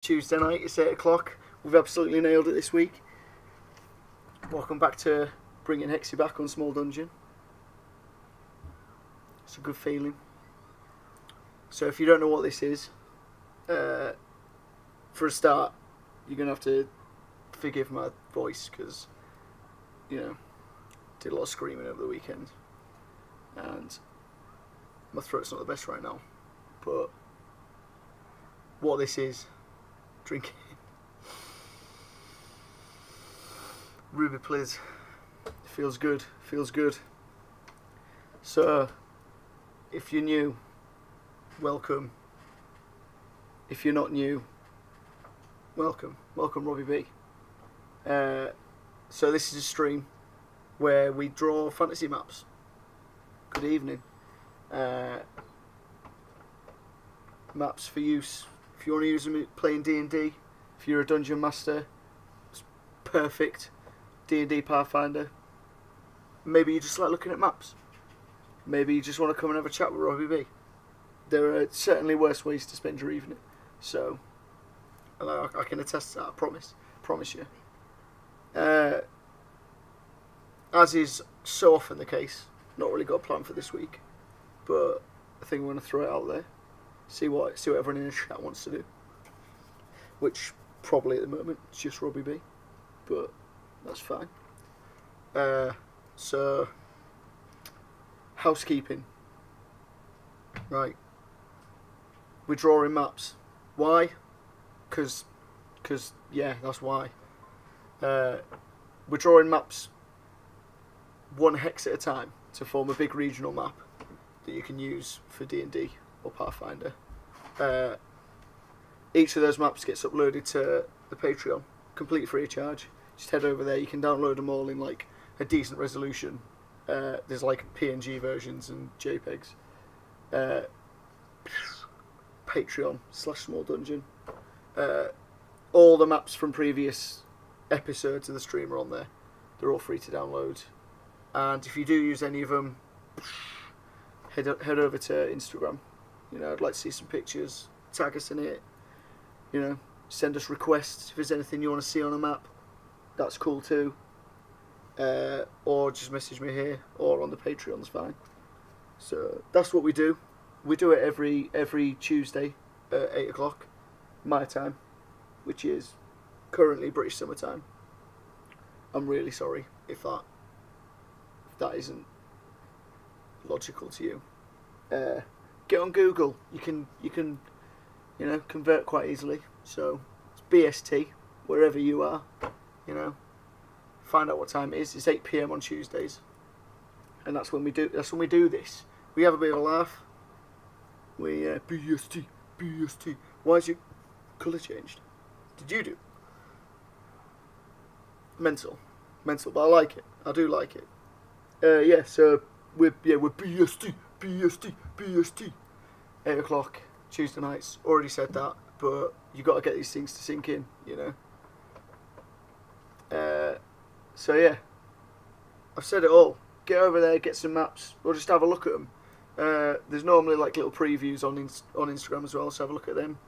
Tuesday night, it's 8 o'clock. We've absolutely nailed it this week. Welcome back to bringing Hexy back on Small Dungeon. It's a good feeling. So if you don't know what this is, for a start, you're going to have to forgive my voice because, did a lot of screaming over the weekend. And my throat's not the best right now. But what this is, drinking Ruby Pliz. Feels good. So, if you're new, welcome. If you're not new, welcome. Welcome, Robbie B. So this is a stream where we draw fantasy maps. Good evening. Maps for use. If you want to use them playing D&D, if you're a dungeon master, it's perfect. D&D Pathfinder. Maybe you just like looking at maps. Maybe you just want to come and have a chat with Robbie B. There are certainly worse ways to spend your evening. So, I can attest to that, I promise you. As is so often the case, not really got a plan for this week, but I think we're going to throw it out there. See what everyone in the chat wants to do. Which, probably at the moment, it's just Robbie B. But, that's fine. So, housekeeping. Right. We're drawing maps. Why? Because, yeah, that's why. We're drawing maps one hex at a time to form a big regional map that you can use for D&D or Pathfinder. Each of those maps gets uploaded to the Patreon, completely free of charge. Just head over there, you can download them all in like a decent resolution. There's like PNG versions and JPEGs. Patreon/Small Dungeon. All the maps from previous episodes of the stream are on there. They're all free to download. And if you do use any of them, head over to Instagram. I'd like to see some pictures. Tag us in it. Send us requests if there's anything you want to see on a map. That's cool too. Or just message me here or on the Patreon's fine. So that's what we do. We do it every Tuesday at 8 o'clock my time, which is currently British summer time. I'm really sorry if that isn't logical to you. Get on Google. You can convert quite easily. So it's BST wherever you are. Find out what time it is. It's 8 PM on Tuesdays, and that's when we do this. We have a bit of a laugh. We BST. Why is your colour changed? Did you do? Mental, but I like it. I do like it. Yeah. So we're BST. 8 o'clock Tuesday nights. Already said that, but you got to get these things to sink in. So yeah, I've said it all. Get over there, get some maps, or just have a look at them. There's normally like little previews on Instagram as well, so have a look at them.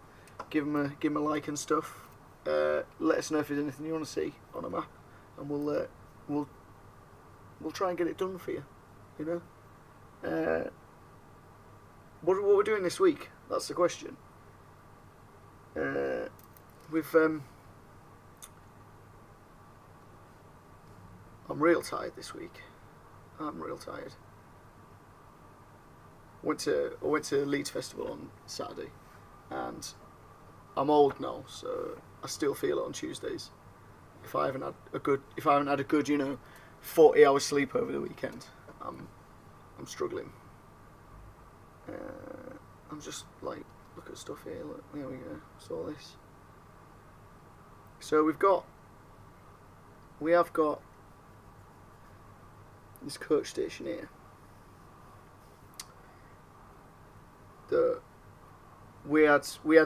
Give them a like and stuff. Let us know if there's anything you want to see on a map, and we'll try and get it done for you. What we're doing this week? That's the question. I'm real tired this week. I'm real tired. I went to Leeds Festival on Saturday, and I'm old now, so I still feel it on Tuesdays. If I haven't had a good 40 hours sleep over the weekend, I'm struggling. I'm just like, look at stuff here. Look, there we go. Saw this. So we have got this coach station here. We had wee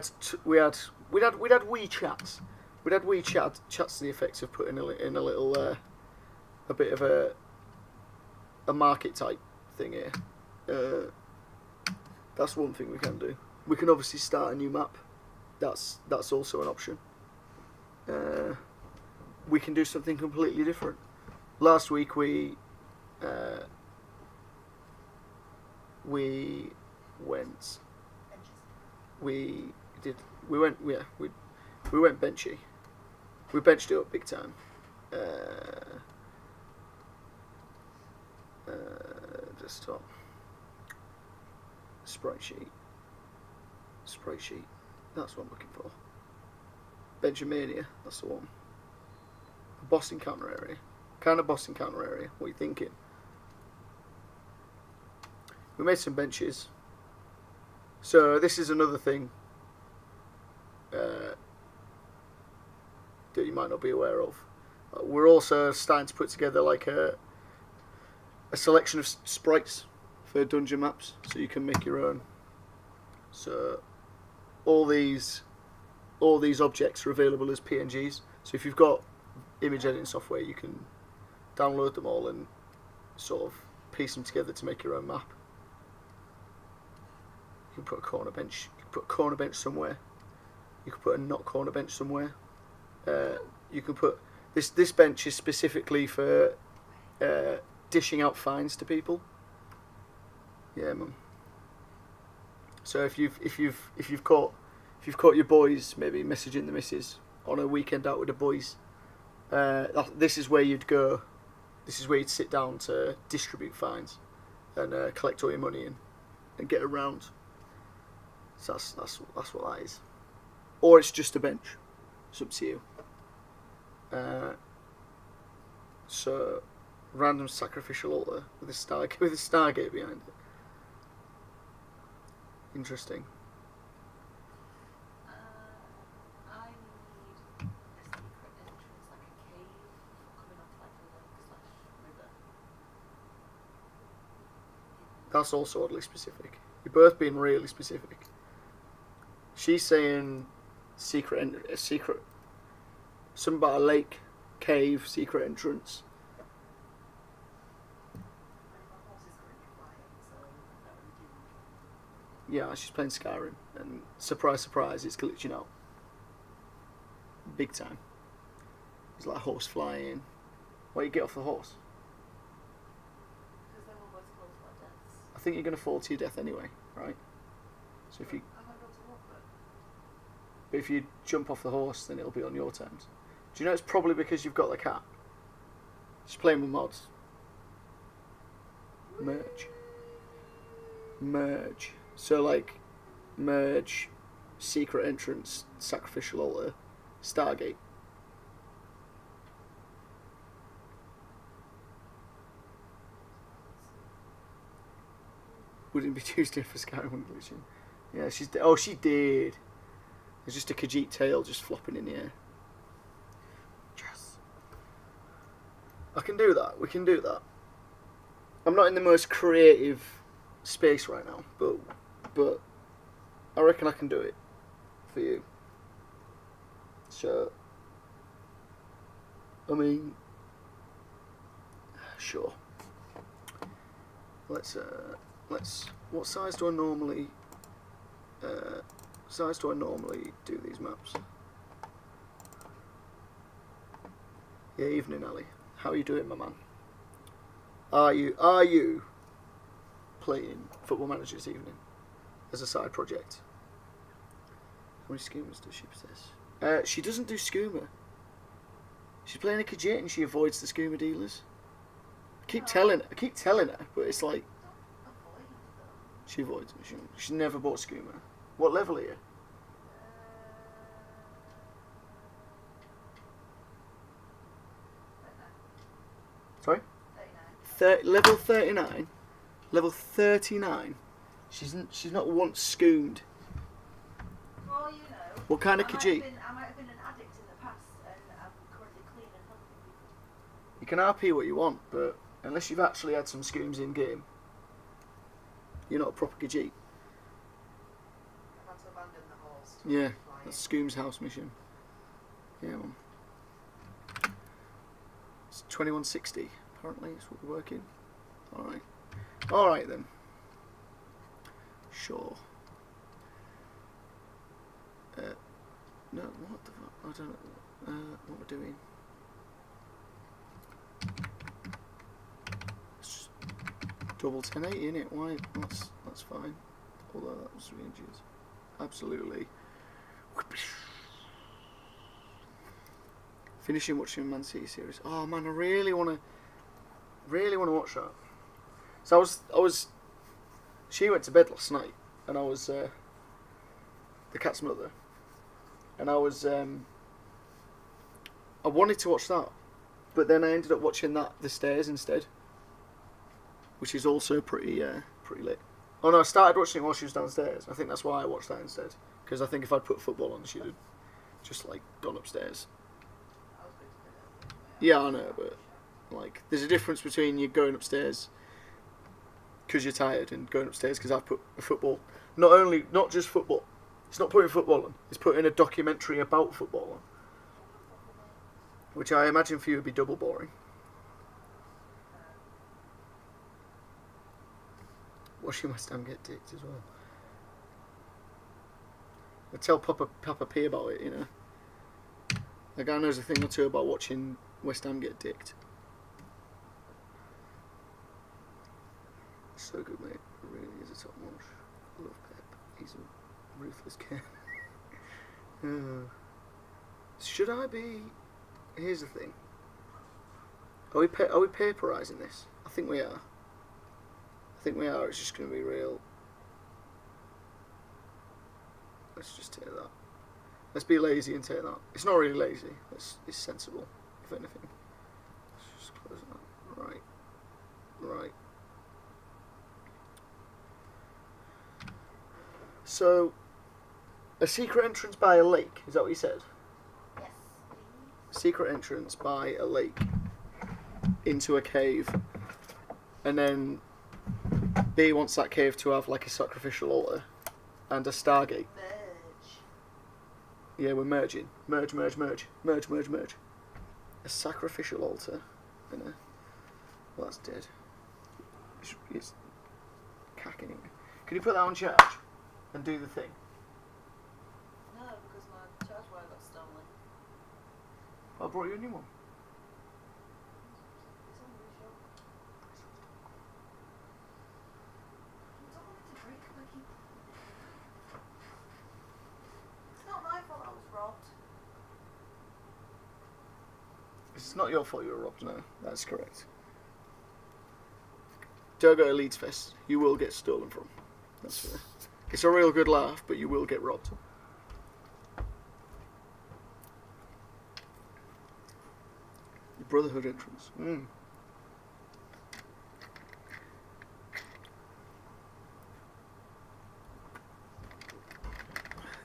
chats. We'd had wee chats to the effect of putting in a little a bit of a market type thing here. That's one thing we can do. We can obviously start a new map that's also an option. We can do something completely different. Last week we went. We went benchy. We benched it up big time. Desktop. Sprite sheet. That's what I'm looking for. Benjamania. That's the one. Boss encounter area. Kind of boss encounter area. What are you thinking? We made some benches. So this is another thing that you might not be aware of. We're also starting to put together like a selection of sprites for dungeon maps, so you can make your own. So all these objects are available as PNGs. So if you've got image editing software, you can download them all and sort of piece them together to make your own map. You can put a corner bench. You can put a corner bench somewhere. You can put a not corner bench somewhere. You can put this bench is specifically for dishing out fines to people. Yeah, man. So if you've caught your boys maybe messaging the missus on a weekend out with the boys, this is where you'd go. This is where you'd sit down to distribute fines and collect all your money and get around. So that's what that is. Or it's just a bench. It's up to you. So random sacrificial altar with a stargate behind it. Interesting. I need a secret entrance, like a cave coming off like a lake/river. That's also oddly specific. You're both being really specific. She's saying secret, something about a lake, cave, secret entrance. Yeah, she's playing Skyrim, and surprise, surprise, it's glitching out. Big time. There's like a horse flying. Why don't you get off the horse? Because they're all both close to like deaths. I think you're going to fall to your death anyway, right? So if you... I might be able to walk, But if you jump off the horse, then it'll be on your terms. Do you know it's probably because you've got the cat? She's playing with mods. Merge. So like, merge, secret entrance, sacrificial altar, Stargate. Wouldn't be Tuesday for Skyrim glitching. Yeah, she did. There's just a Khajiit tail just flopping in the air. Yes. I can do that. We can do that. I'm not in the most creative space right now, but I reckon I can do it for you. So, I mean, sure. Let's. What size do I normally? Do these maps? Yeah, evening, Ali. How are you doing, my man? Are you playing Football Manager this evening as a side project? How many skoomers does she possess? She doesn't do skooma. She's playing a Khajiit and she avoids the skooma dealers. I keep telling her, but it's like she avoids them. She's never bought skooma. What level are you? Sorry? 39. Level 39? Level 39? She's not once skoomed. well, you know. What kind of Khajiit? I might have been an addict in the past, and I'm currently clean and healthy. You can RP what you want, but unless you've actually had some skooms in game, you're not a proper Khajiit. I've had to abandon the halls. Yeah, that's Scoom's house mission. Yeah, man. It's 2160, apparently, is what we're working. Alright. Alright then. Sure. No, what the fuck? I don't know what we're doing. It's just double 1080, innit? Why? That's fine. Although that was 3 inches. Absolutely. Finishing watching Man City series. Oh man, I really wanna watch that. So I was. She went to bed last night, and I was the cat's mother, and I was. I wanted to watch that, but then I ended up watching The Stairs instead, which is also pretty lit. Oh no, I started watching it while she was downstairs. I think that's why I watched that instead, because I think if I'd put football on, she'd have just like gone upstairs. Yeah, I know, but like, there's a difference between you going upstairs because you're tired and going upstairs because I've put a football. Not just football. It's not putting football on. It's putting a documentary about football on, which I imagine for you would be double boring. Watching West Ham get dicked as well. I tell Papa P about it, you know. The guy knows a thing or two about watching West Ham get dicked. So good, mate. It really is a top notch. I love Pep. He's a ruthless kid. Should I be? Here's the thing. Are we paperising this? I think we are. It's just going to be real. Let's just take that. Let's be lazy and take that. It's not really lazy. It's sensible, if anything. Let's just close that. Right. So, a secret entrance by a lake. Is that what you said? Yes, please. Secret entrance by a lake into a cave, and then B wants that cave to have like a sacrificial altar and a stargate. Merge. Yeah, we're merging. Merge. A sacrificial altar and a... Well, that's dead. It's cacking it. Can you put that on charge and do the thing? No, because my charge wire got stolen. I brought you a new one. It's on the shop. I don't want it to break, Maggie. It's not my fault I was robbed. It's not your fault you were robbed, no. That's correct. Don't go to Leeds Fest. You will get stolen from. That's fair. It's a real good laugh, but you will get robbed. The Brotherhood entrance.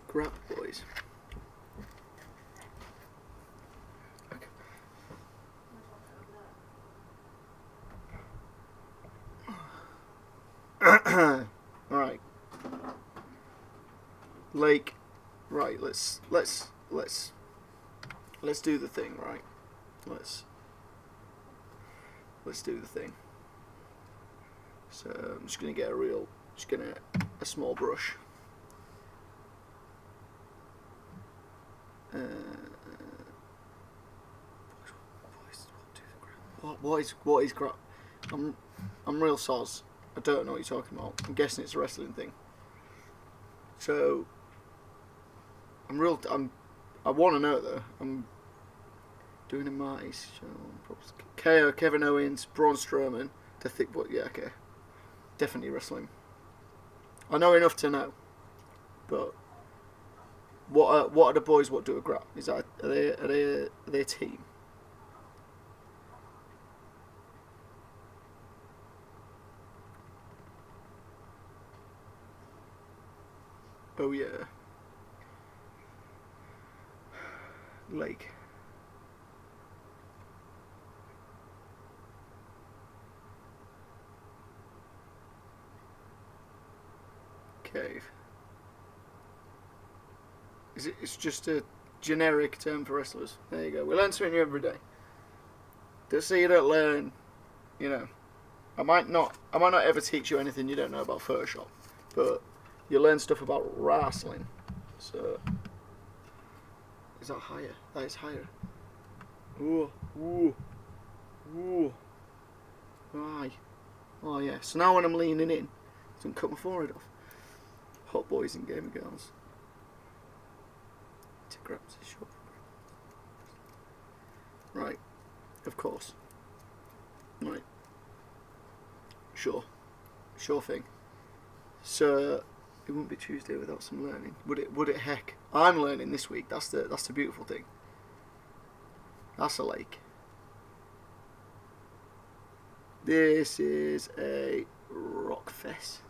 Grab, boys. Okay. Right. Lake. Right, let's do the thing, right? Let's do the thing. So I'm just gonna get a small brush. What is grab? I'm real soz. I don't know what you're talking about. I'm guessing it's a wrestling thing. So I want to know though. I'm doing a Marty's show. KO, Kevin Owens, Braun Strowman, the thick boy. Yeah, okay. Definitely wrestling. I know enough to know. But what are the boys? What do a grab? Is that are they a team? Oh yeah. Lake. Cave. It's just a generic term for wrestlers. There you go. We learn something new every day. Just so you don't learn, you know. I might not ever teach you anything you don't know about Photoshop, but you learn stuff about wrestling. So Is that higher? That is higher. Ooh, ooh, ooh. Aye. Oh yeah. So now when I'm leaning in, I don't cut my forehead off. Hot boys and gamer girls. To grab the shop. Right. Of course. Right. Sure. Sure thing. So it wouldn't be Tuesday without some learning, would it? Would it? Heck, I'm learning this week. That's the beautiful thing. That's a lake. This is a rock fest,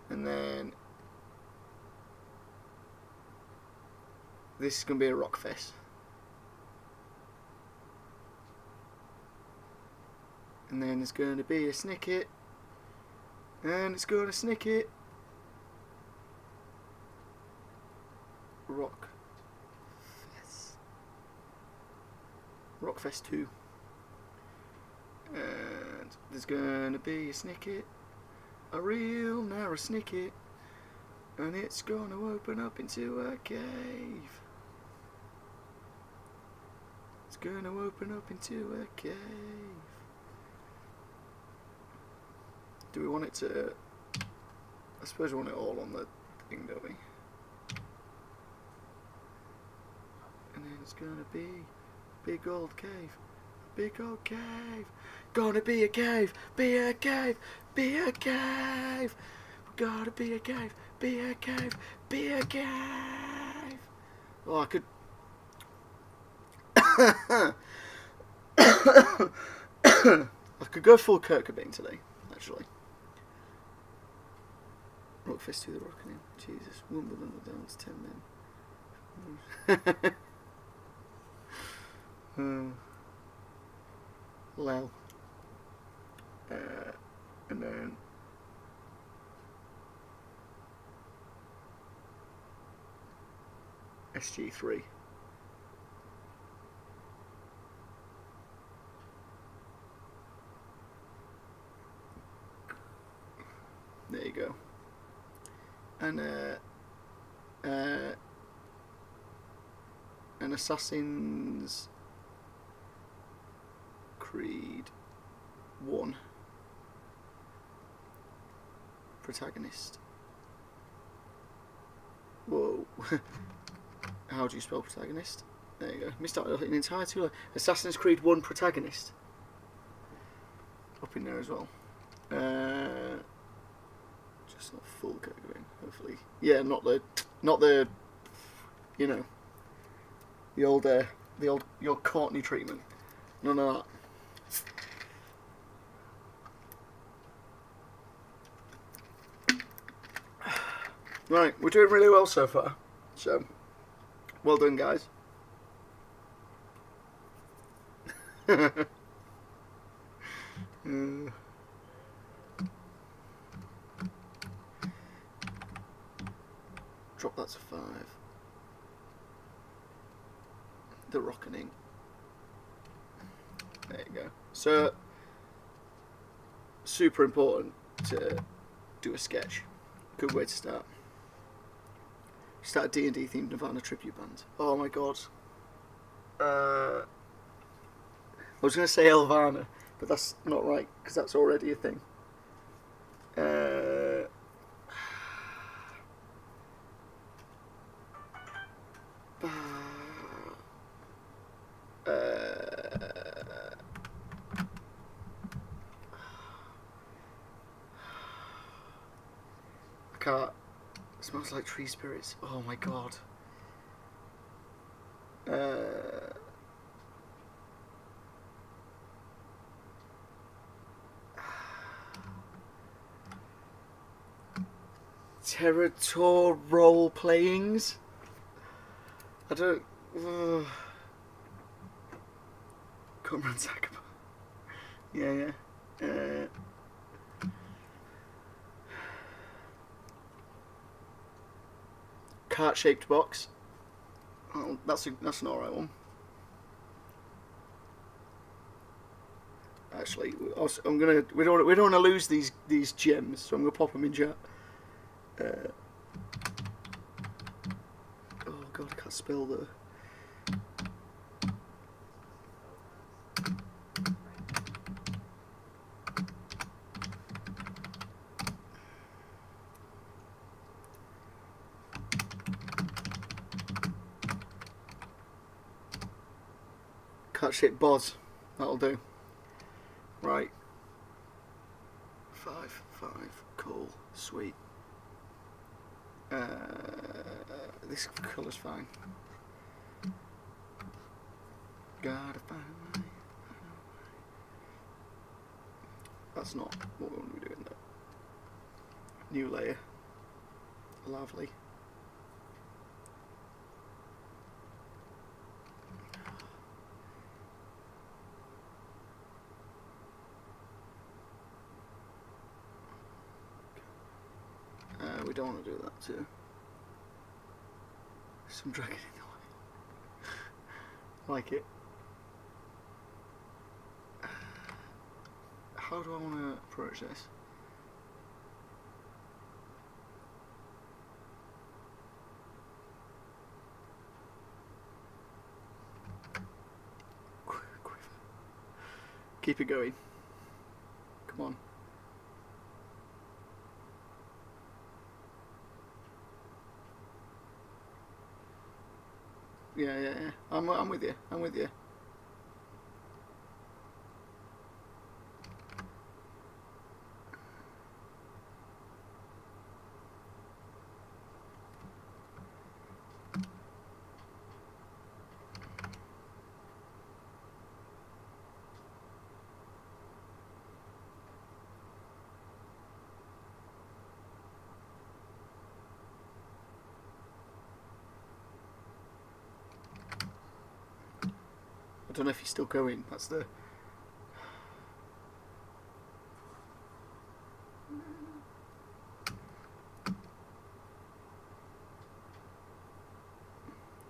and then this is gonna be a rock fest, and then there's gonna be a snicket. And it's going to snick it. Rockfest. Rockfest 2. And there's going to be a snicket. A real narrow snicket. And it's going to open up into a cave. It's going to open up into a cave. Do we want it to... I suppose we want it all on the thing, don't we? And then it's gonna be a big old cave. A big old cave. Gonna be a cave. Be a cave. Be a cave. Gotta be a cave. Be a cave. Be a cave. Oh, I could... I could go full Kurt Cobain today, actually. Rockfest to the Rocking in. Jesus. Wimbledon were down to 10 men. Lel. And then SG3. There you go. And an Assassin's Creed 1 protagonist. Whoa. How do you spell protagonist? There you go. Missed out an entire two. Assassin's Creed 1 protagonist. Up in there as well. Just not full Kirkering, hopefully. Yeah, not the, you know, the old your Courtney treatment. None of that. Right, we're doing really well so far. So, well done, guys. Drop that to 5. The Rockening. There you go. So, super important to do a sketch. Good way to start. Start a D&D themed Nirvana tribute band. Oh my god. I was going to say Elvana, but that's not right, because that's already a thing. I can't. It smells like tree spirits. Oh my god. Territor role playings. I don't. Comrade Sakaba. Yeah. Cart-shaped box. Oh, that's an alright one. Actually, I'm gonna. We don't want to lose these gems, so I'm gonna pop them in chat. Oh god. God, I can't spell the. Cut shit boz. That'll do. Right. 5, 5. Cool. Sweet. This colour's fine. Gotta find my. That's not what we want to be doing though. New layer. Lovely. We don't want to do that too. Some dragging in the way. Like it. How do I want to approach this? Keep it going. Come on. Yeah. I'm with you. I'm with you. I don't know if he's still going. That's the.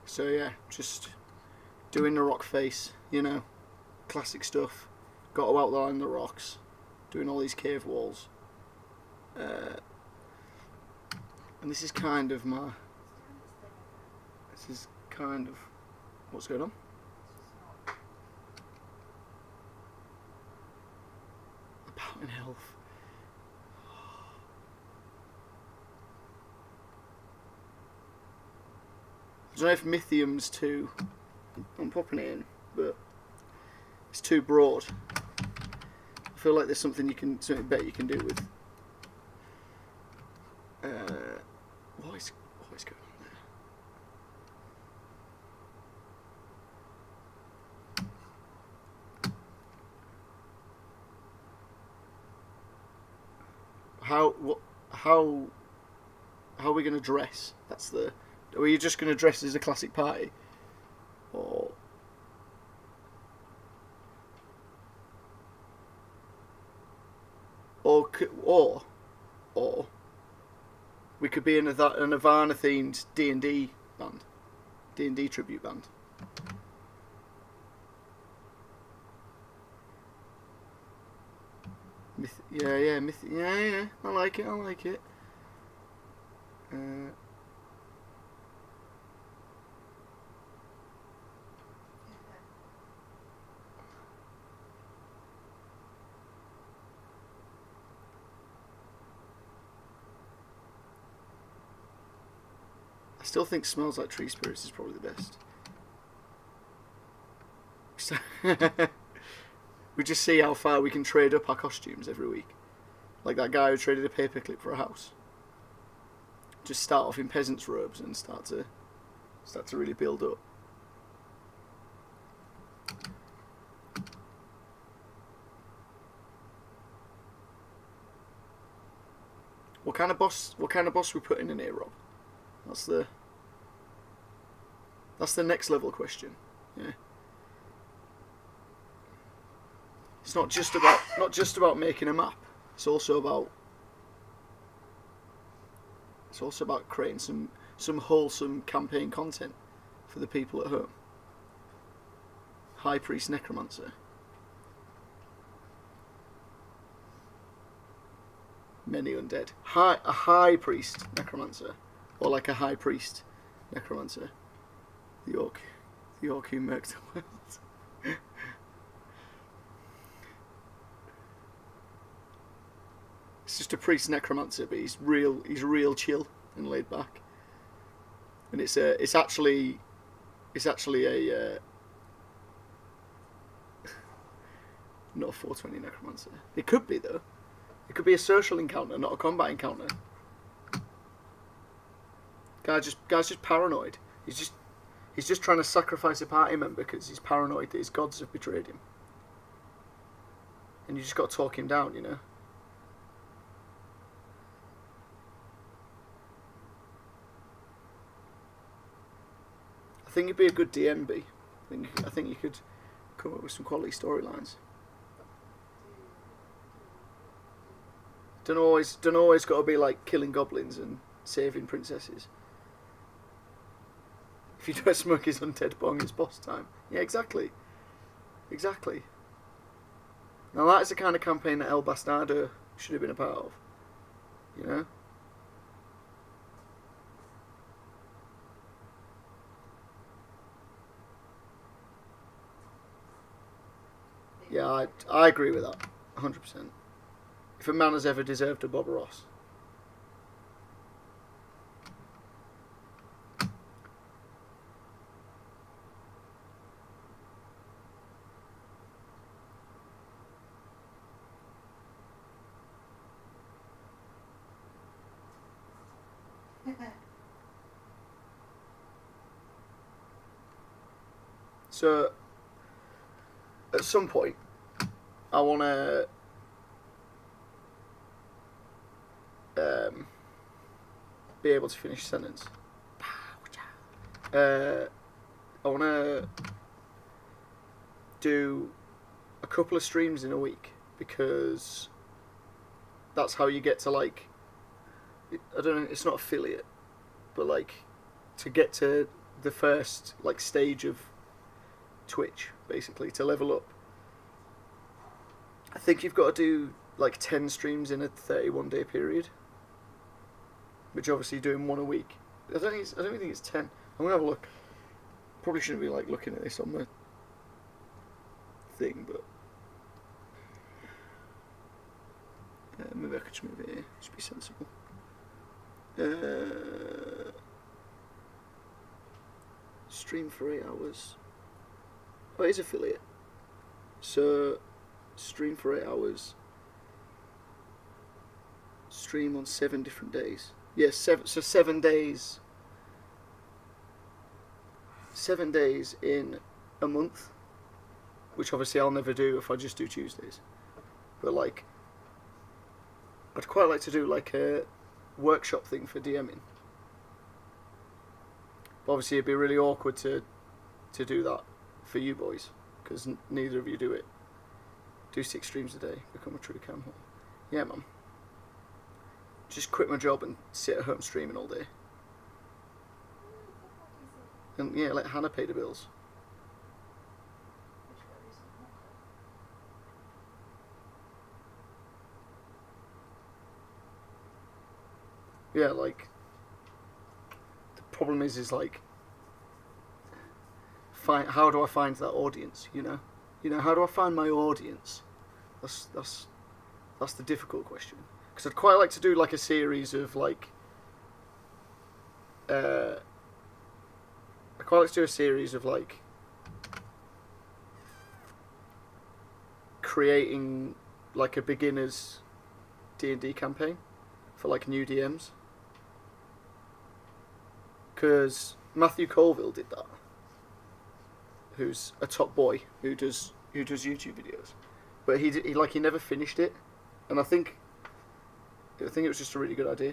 So yeah, just doing the rock face, you know, classic stuff. Got to outline the rocks, doing all these cave walls. And this is kind of my. This is kind of what's going on. About in health. I don't know if Mythium's too. I'm popping it in, but it's too broad. I feel like there's something better you can do with. What is going on there? How are we going to dress? That's the. Are you just going to dress as a classic party, or we could be in a Nirvana themed D&D band, D&D tribute band. Yeah. I like it. I still think Smells Like Tree Spirits is probably the best. So we just see how far we can trade up our costumes every week. Like that guy who traded a paperclip for a house. Just start off in peasant's robes and start to really build up. What kind of boss we putting in here, Rob? That's the next level question. Yeah. It's not just about making a map. It's also about creating some wholesome campaign content for the people at home. High Priest Necromancer. Many undead. A High Priest Necromancer. Or like a High Priest Necromancer. The orc who murked the world. It's just a priest necromancer, but he's real chill and laid back. And it's actually a not a 420 necromancer. It could be though. It could be a social encounter, not a combat encounter. Guy's just paranoid. He's just trying to sacrifice a party member because he's paranoid that his gods have betrayed him. And you just got to talk him down, you know. I think you'd be a good DM, B. I think you could come up with some quality storylines. Don't always got to be like killing goblins and saving princesses. If you don't smoke his undead bong, it's boss time. Yeah, exactly. Now that is the kind of campaign that El Bastardo should have been a part of. You know? Yeah, I agree with that. 100%. If a man has ever deserved a Bob Ross. So, at some point, I want to be able to finish a sentence. I want to do a couple of streams in a week because that's how you get to like, I don't know, it's not affiliate, but like to get to the first like stage of Twitch, basically, to level up. I think you've got to do like 10 streams in a 31-day period, which obviously doing one a week. I don't think it's 10. I'm gonna have a look. Probably shouldn't be like looking at this on the thing, but maybe I could just move it here. Just be sensible. Stream for 8 hours. Oh, it is affiliate. So, stream for 8 hours. Stream on 7 different days. Yes, so 7 days. 7 days in a month. Which obviously I'll never do if I just do Tuesdays. But like, I'd quite like to do like a workshop thing for DMing. But obviously it'd be really awkward to do that for you boys, because neither of you do it. Do 6 streams a day, become a true cam whore. Yeah, man. Just quit my job and sit at home streaming all day. And yeah, let Hannah pay the bills. Yeah, like, the problem is like, how do I find that audience, you know? How do I find my audience? That's the difficult question. Because I'd quite like to do like a series of like, I'd quite like to do a series of like creating like a beginner's D&D campaign for like new DMs. Because Matthew Colville did that. Who's a top boy who does YouTube videos, but he never finished it, and I think it was just a really good idea.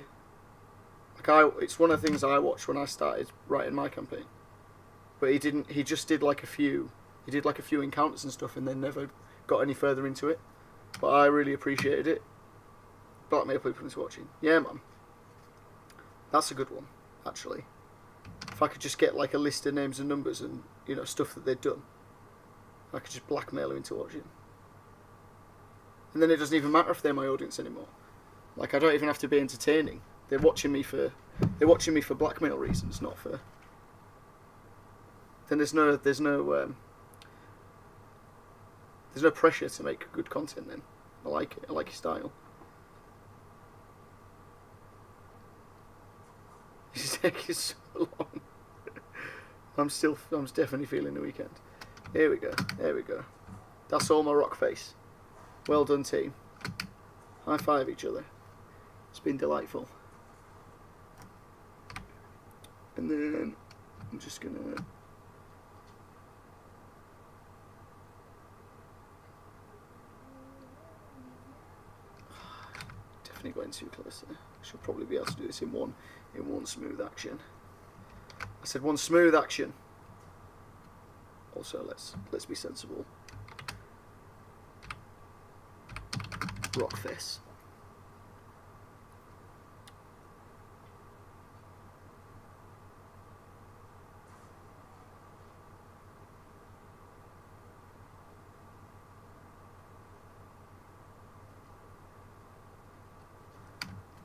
Like it's one of the things I watched when I started writing my campaign, but he just did like a few encounters and stuff, and then never got any further into it. But I really appreciated it. Blackmail people is watching. Yeah, man, that's a good one actually. If I could just get like a list of names and numbers and stuff that they'd done, I could just blackmail them into watching. And then it doesn't even matter if they're my audience anymore. Like, I don't even have to be entertaining. They're watching me for blackmail reasons, not for then there's no pressure to make good content. Then I like it. I like your style. This deck is so long. I'm definitely feeling the weekend. Here we go. There we go. That's all my rock face. Well done, team. High five each other. It's been delightful. And then I'm just gonna definitely going too close there. I should probably be able to do this in one smooth action. I said one smooth action. Also, let's be sensible. Rock face.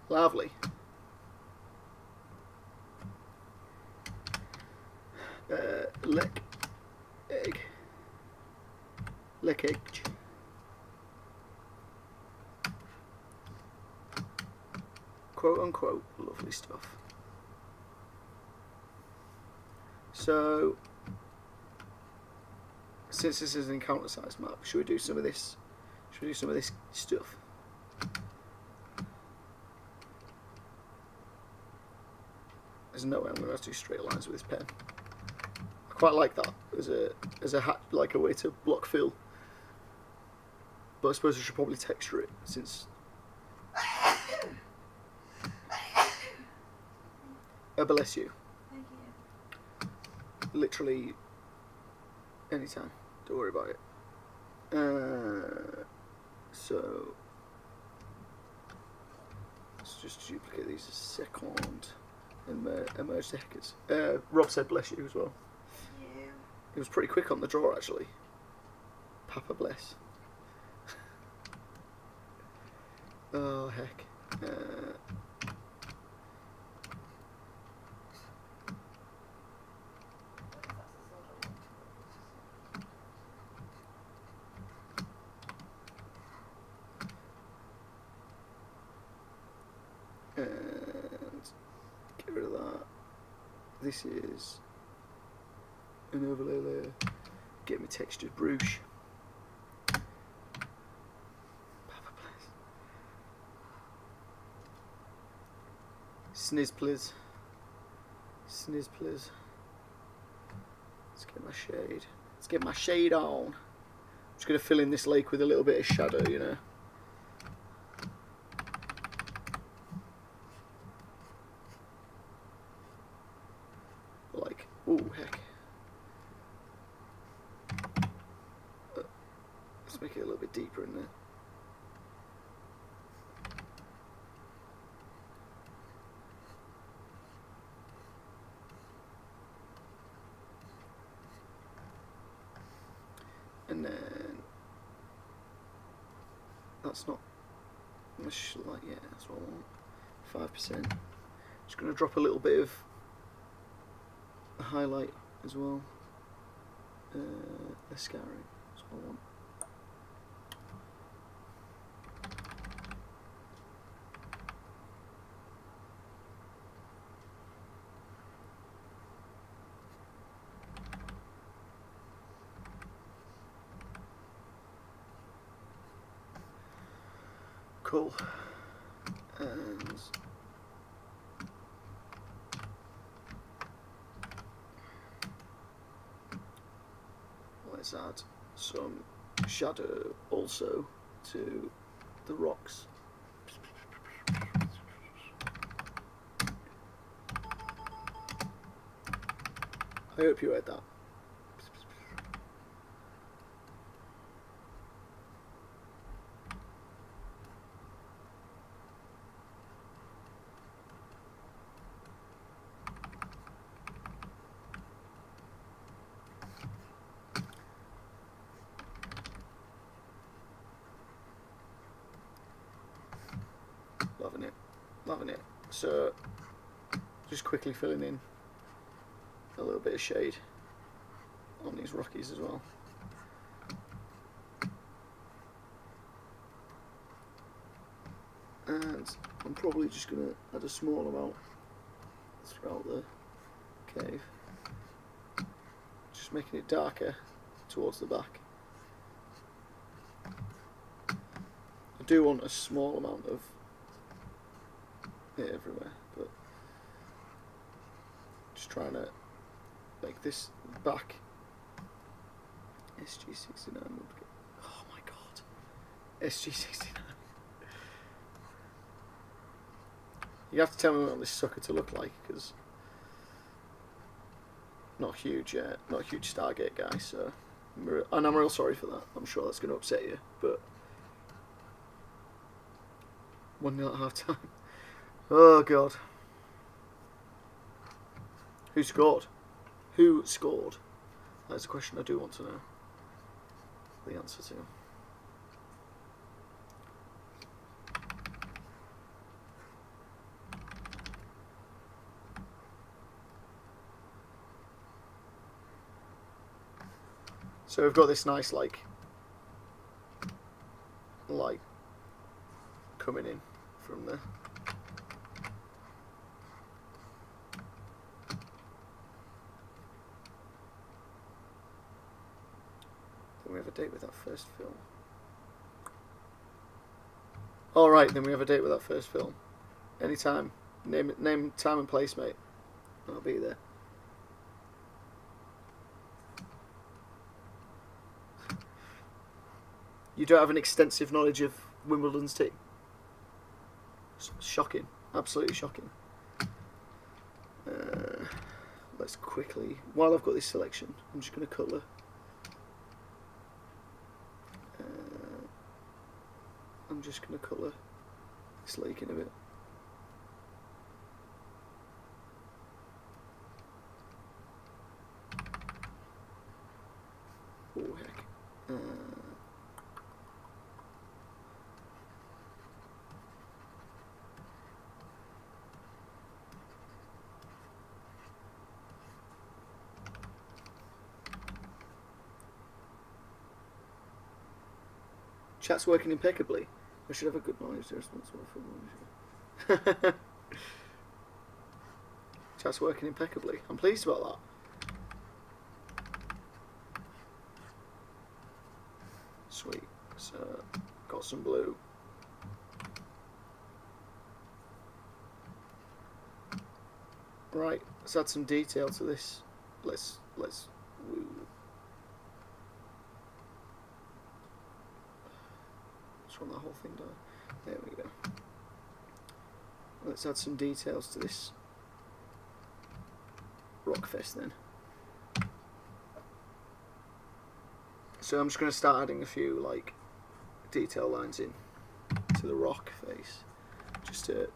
Lovely. Lick egg. Quote unquote, lovely stuff. So, since this is an encounter size map, should we do some of this? Should we do some of this stuff? There's no way I'm going to have to do straight lines with this pen. I quite like that as a hat, like a way to block fill. But I suppose I should probably texture it since. Bless you. Thank you. Literally anytime. Don't worry about it. So let's just duplicate these a second and merge the heckers. Rob said bless you as well. Yeah. It was pretty quick on the draw actually. Papa bless. Oh heck. And get rid of that. This is an overlay layer. Get me textured brush. Sniz please. Sniz please. Let's get my shade. Let's get my shade on. I'm just going to fill in this lake with a little bit of shadow, you know. Like, ooh, heck. Let's make it a little bit deeper in there. And then that's not much like, yeah, that's what I want. 5%. Just going to drop a little bit of a highlight as well. Mascara. That's what I want. Cool. And let's add some shadow also to the rocks. I hope you heard that. Loving it, loving it. So, just quickly filling in a little bit of shade. on these Rockies as well. And I'm probably just going to add a small amount throughout the cave. Just making it darker towards the back. I do want a small amount of it everywhere, but just trying to make this back. SG69 would get, oh my god, SG69. You have to tell me what I want this sucker to look like, because not huge, not a huge Stargate guy, so and I'm real sorry for that. I'm sure that's going to upset you, but 1-0 at half time. Oh god. Who scored? Who scored? That's a question I do want to know the answer to. So we've got this nice like light coming in from the then we have a date with that first film. Alright, then we have a date with that first film. Anytime. Name time and place, mate. I'll be there. You don't have an extensive knowledge of Wimbledon's team? Shocking. Absolutely shocking. Let's quickly, while I've got this selection, I'm just going to colour. I'm just going to colour this lake in a bit. Oh heck. Chat's working impeccably. I should have a good knowledge. Chat's working impeccably. I'm pleased about that. Sweet. So, got some blue. Right, let's add some detail to this. Let's woo. Just want that whole thing down. There we go. Let's add some details to this Rockfest then. So I'm just going to start adding a few like detail lines in to the rock face, just to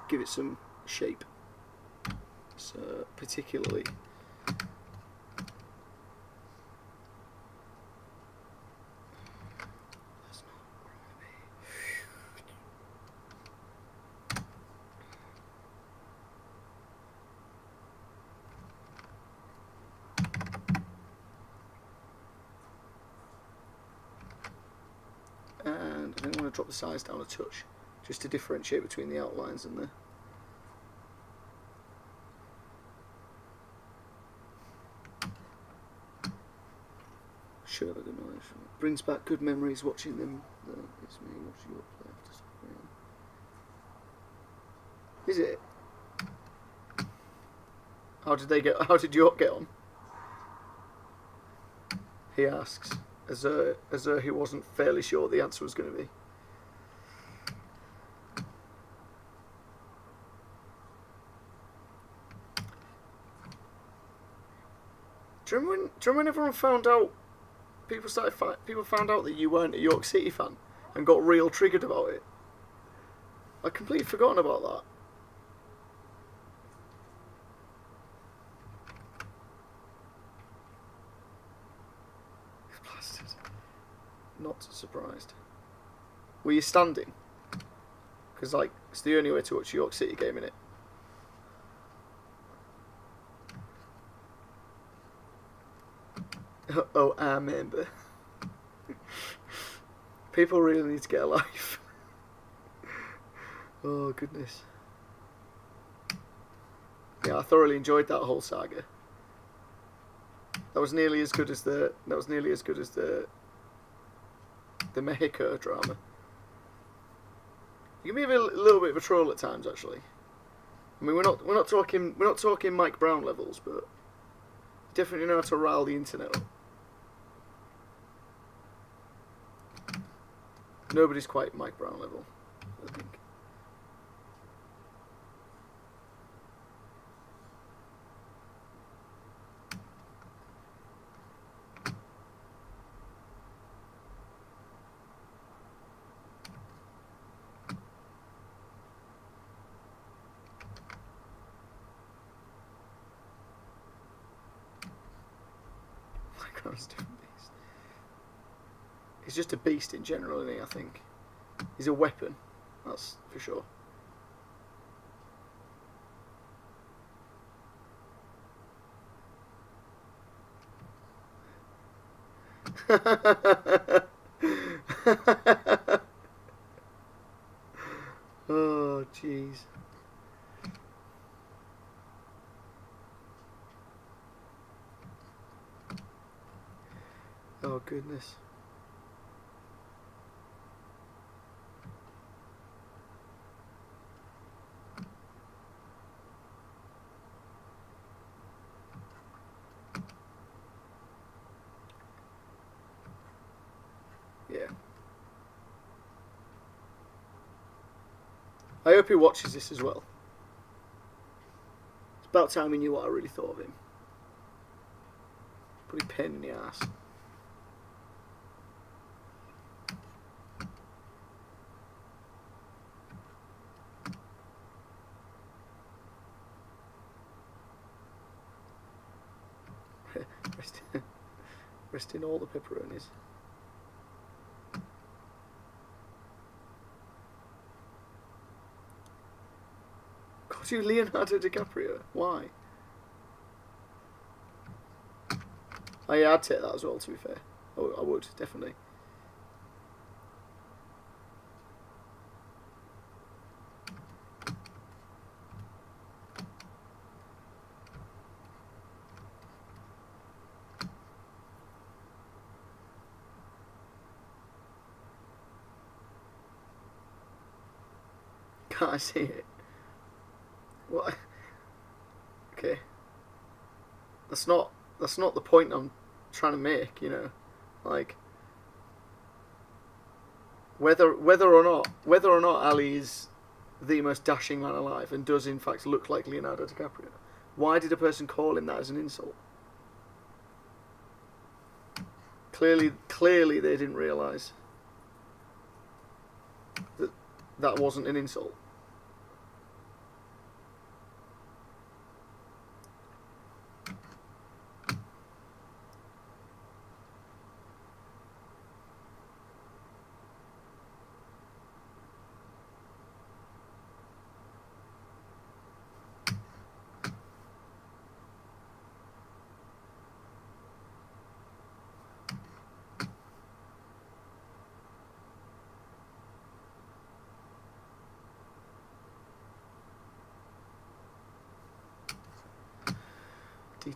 give it some shape. So particularly and I think I want to drop the size down a touch, just to differentiate between the outlines and the. Should have a good knowledge. Brings back good memories watching them. It's me watching you play after spring. Is it? How did York get on? He asks, as though he wasn't fairly sure what the answer was going to be. Do you remember when everyone found out? People found out that you weren't a York City fan and got real triggered about it. I'd completely forgotten about that. Blasted. Not surprised. Were you standing? Because like it's the only way to watch a York City game, innit? Oh, I remember. People really need to get a life. Oh, goodness. Yeah, I thoroughly enjoyed that whole saga. That was nearly as good as the Mexico drama. You can be a little bit of a troll at times, actually. I mean, we're not talking Mike Brown levels, but you definitely know how to rile the internet up. Nobody's quite Mike Brown level, I think. Mike Brown's a different beast. He's just a beast in general, isn't he? I think he's a weapon. That's for sure. Oh, jeez. Oh, goodness. Yeah. I hope he watches this as well. It's about time he knew what I really thought of him. Pretty pain in the ass. Rest in all the pepperonis. Got you Leonardo DiCaprio? Why? Oh yeah, I'd take that as well, to be fair. Oh, I would, definitely. Can't I see it? What? Okay. That's not the point I'm trying to make, you know. Like whether or not Ali is the most dashing man alive and does in fact look like Leonardo DiCaprio, why did a person call him that as an insult? Clearly they didn't realise that that wasn't an insult.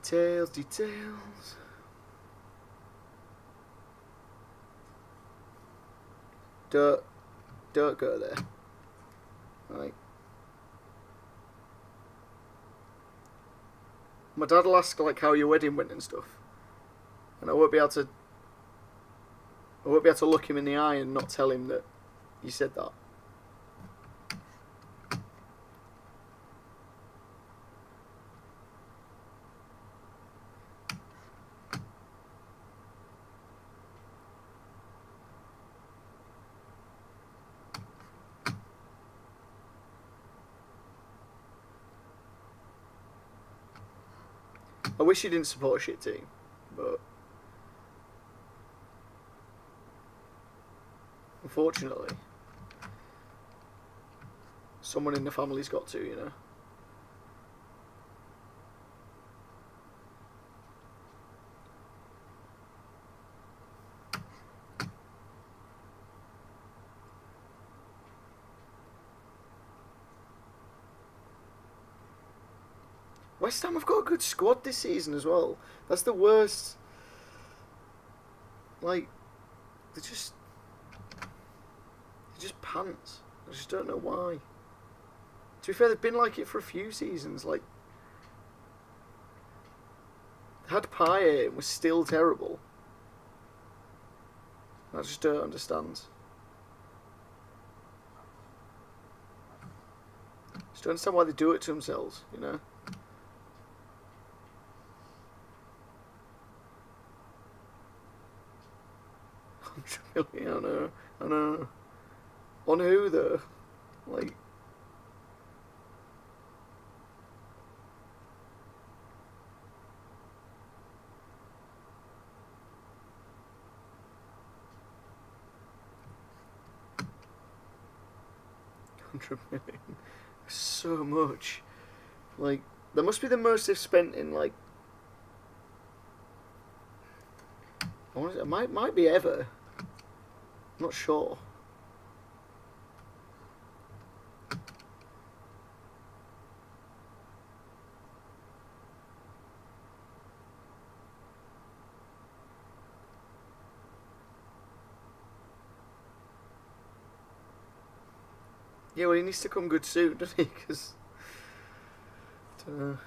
Details. Don't go there. Right. My dad will ask like how your wedding went and stuff, and I won't be able to look him in the eye and not tell him that you said that. I wish you didn't support a shit team, but unfortunately, someone in the family's got to, you know. West Ham have got a good squad this season as well. That's the worst. Like, they're just pants. I just don't know why. To be fair, they've been like it for a few seasons. Like, they had Payet and was still terrible. I just don't understand. Just don't understand why they do it to themselves, you know? I know. On who though? Like, £100 million. So much. Like, that must be the most they've spent in like. It might be ever. I'm not sure. Yeah, well, he needs to come good soon, doesn't he? Because, don't know.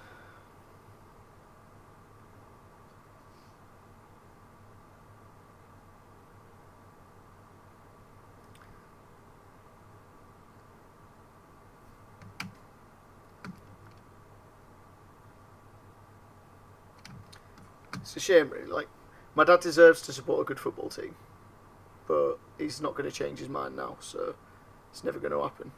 It's a shame, really. Like, my dad deserves to support a good football team, but he's not going to change his mind now, so it's never going to happen.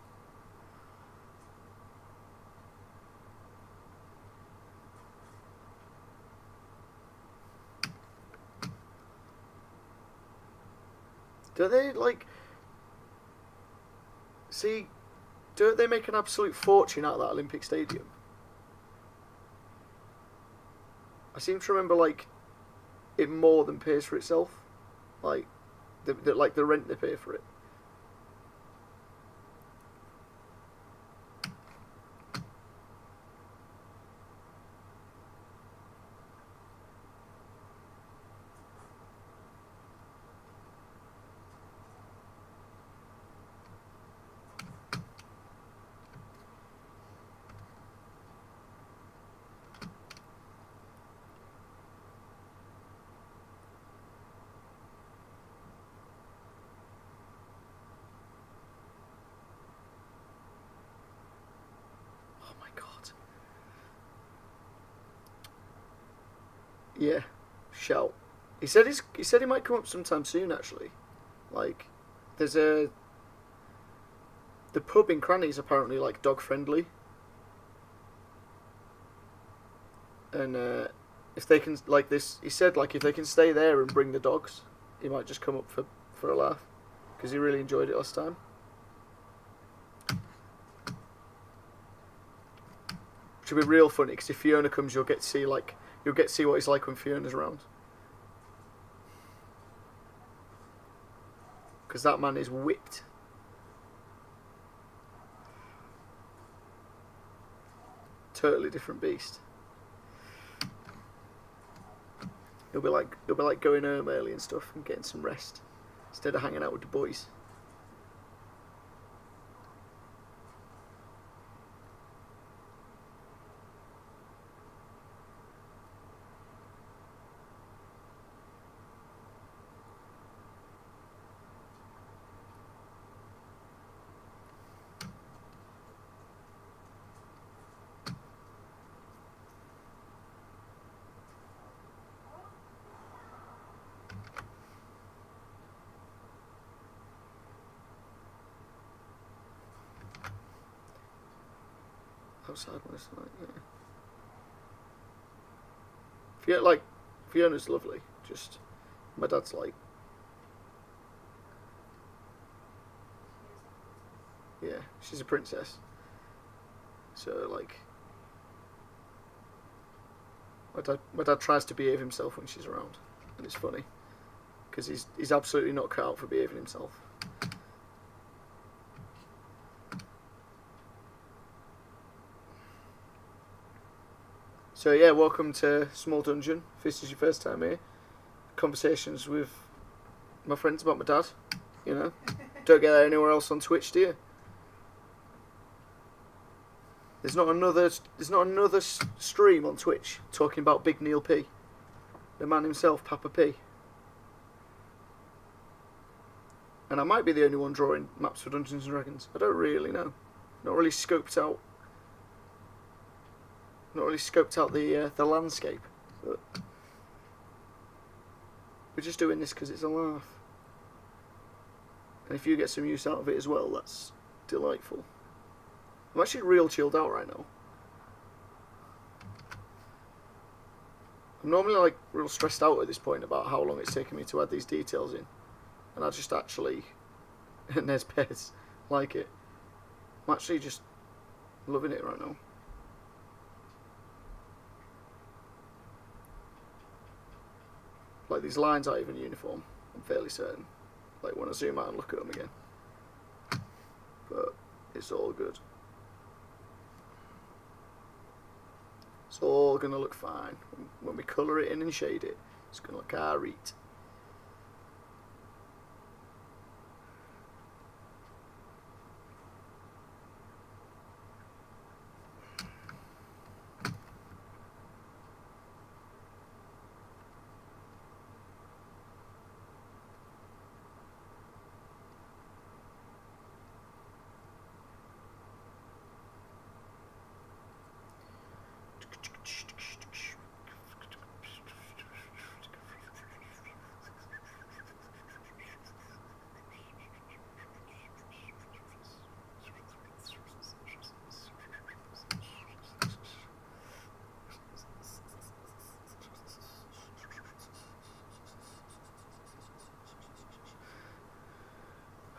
Do they, like... See, don't they make an absolute fortune out of that Olympic Stadium? I seem to remember, like, it more than pays for itself. Like, the rent they pay for it. Oh my god. Yeah, shout. He said he might come up sometime soon. Actually, like, there's the pub in Cranny's apparently like dog friendly, and if they can like this, he said like if they can stay there and bring the dogs, he might just come up for a laugh, because he really enjoyed it last time. Which will be real funny because if Fiona comes, you'll get to see what he's like when Fiona's around. Because that man is whipped. Totally different beast. He'll be like going home early and stuff and getting some rest instead of hanging out with the boys. Outside when it's like, yeah. Fiona's lovely. Just my dad's like, yeah, she's a princess. So like, my dad tries to behave himself when she's around, and it's funny because he's absolutely not cut out for behaving himself. So yeah, welcome to Small Dungeon. If this is your first time here, conversations with my friends about my dad. You know, don't get that anywhere else on Twitch, do you? There's not another stream on Twitch talking about Big Neil P, the man himself, Papa P. And I might be the only one drawing maps for Dungeons and Dragons. I don't really know. Not really scoped out the landscape. But we're just doing this because it's a laugh. And if you get some use out of it as well, that's delightful. I'm actually real chilled out right now. I'm normally like real stressed out at this point about how long it's taking me to add these details in. And I just actually, Nez Pez, like it. I'm actually just loving it right now. Like, these lines aren't even uniform, I'm fairly certain. Like, when I zoom out and look at them again. But it's all good. It's all going to look fine. When we colour it in and shade it, it's going to look alright.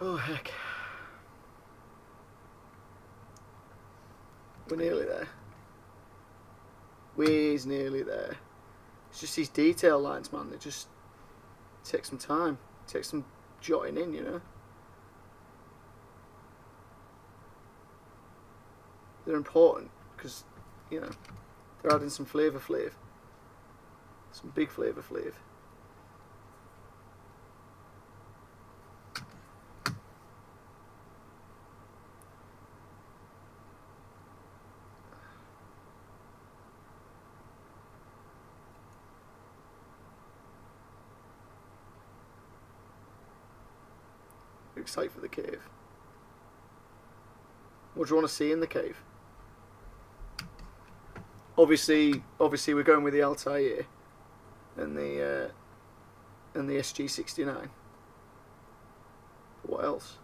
Oh heck. We're nearly there. We's nearly there. It's just these detail lines, man. They just take some time. Take some jotting in, you know. They're important because, you know, they're adding some flavour. Some big flavour. Excited for the cave. What do you want to see in the cave? Obviously we're going with the Altair and the SG69. What else?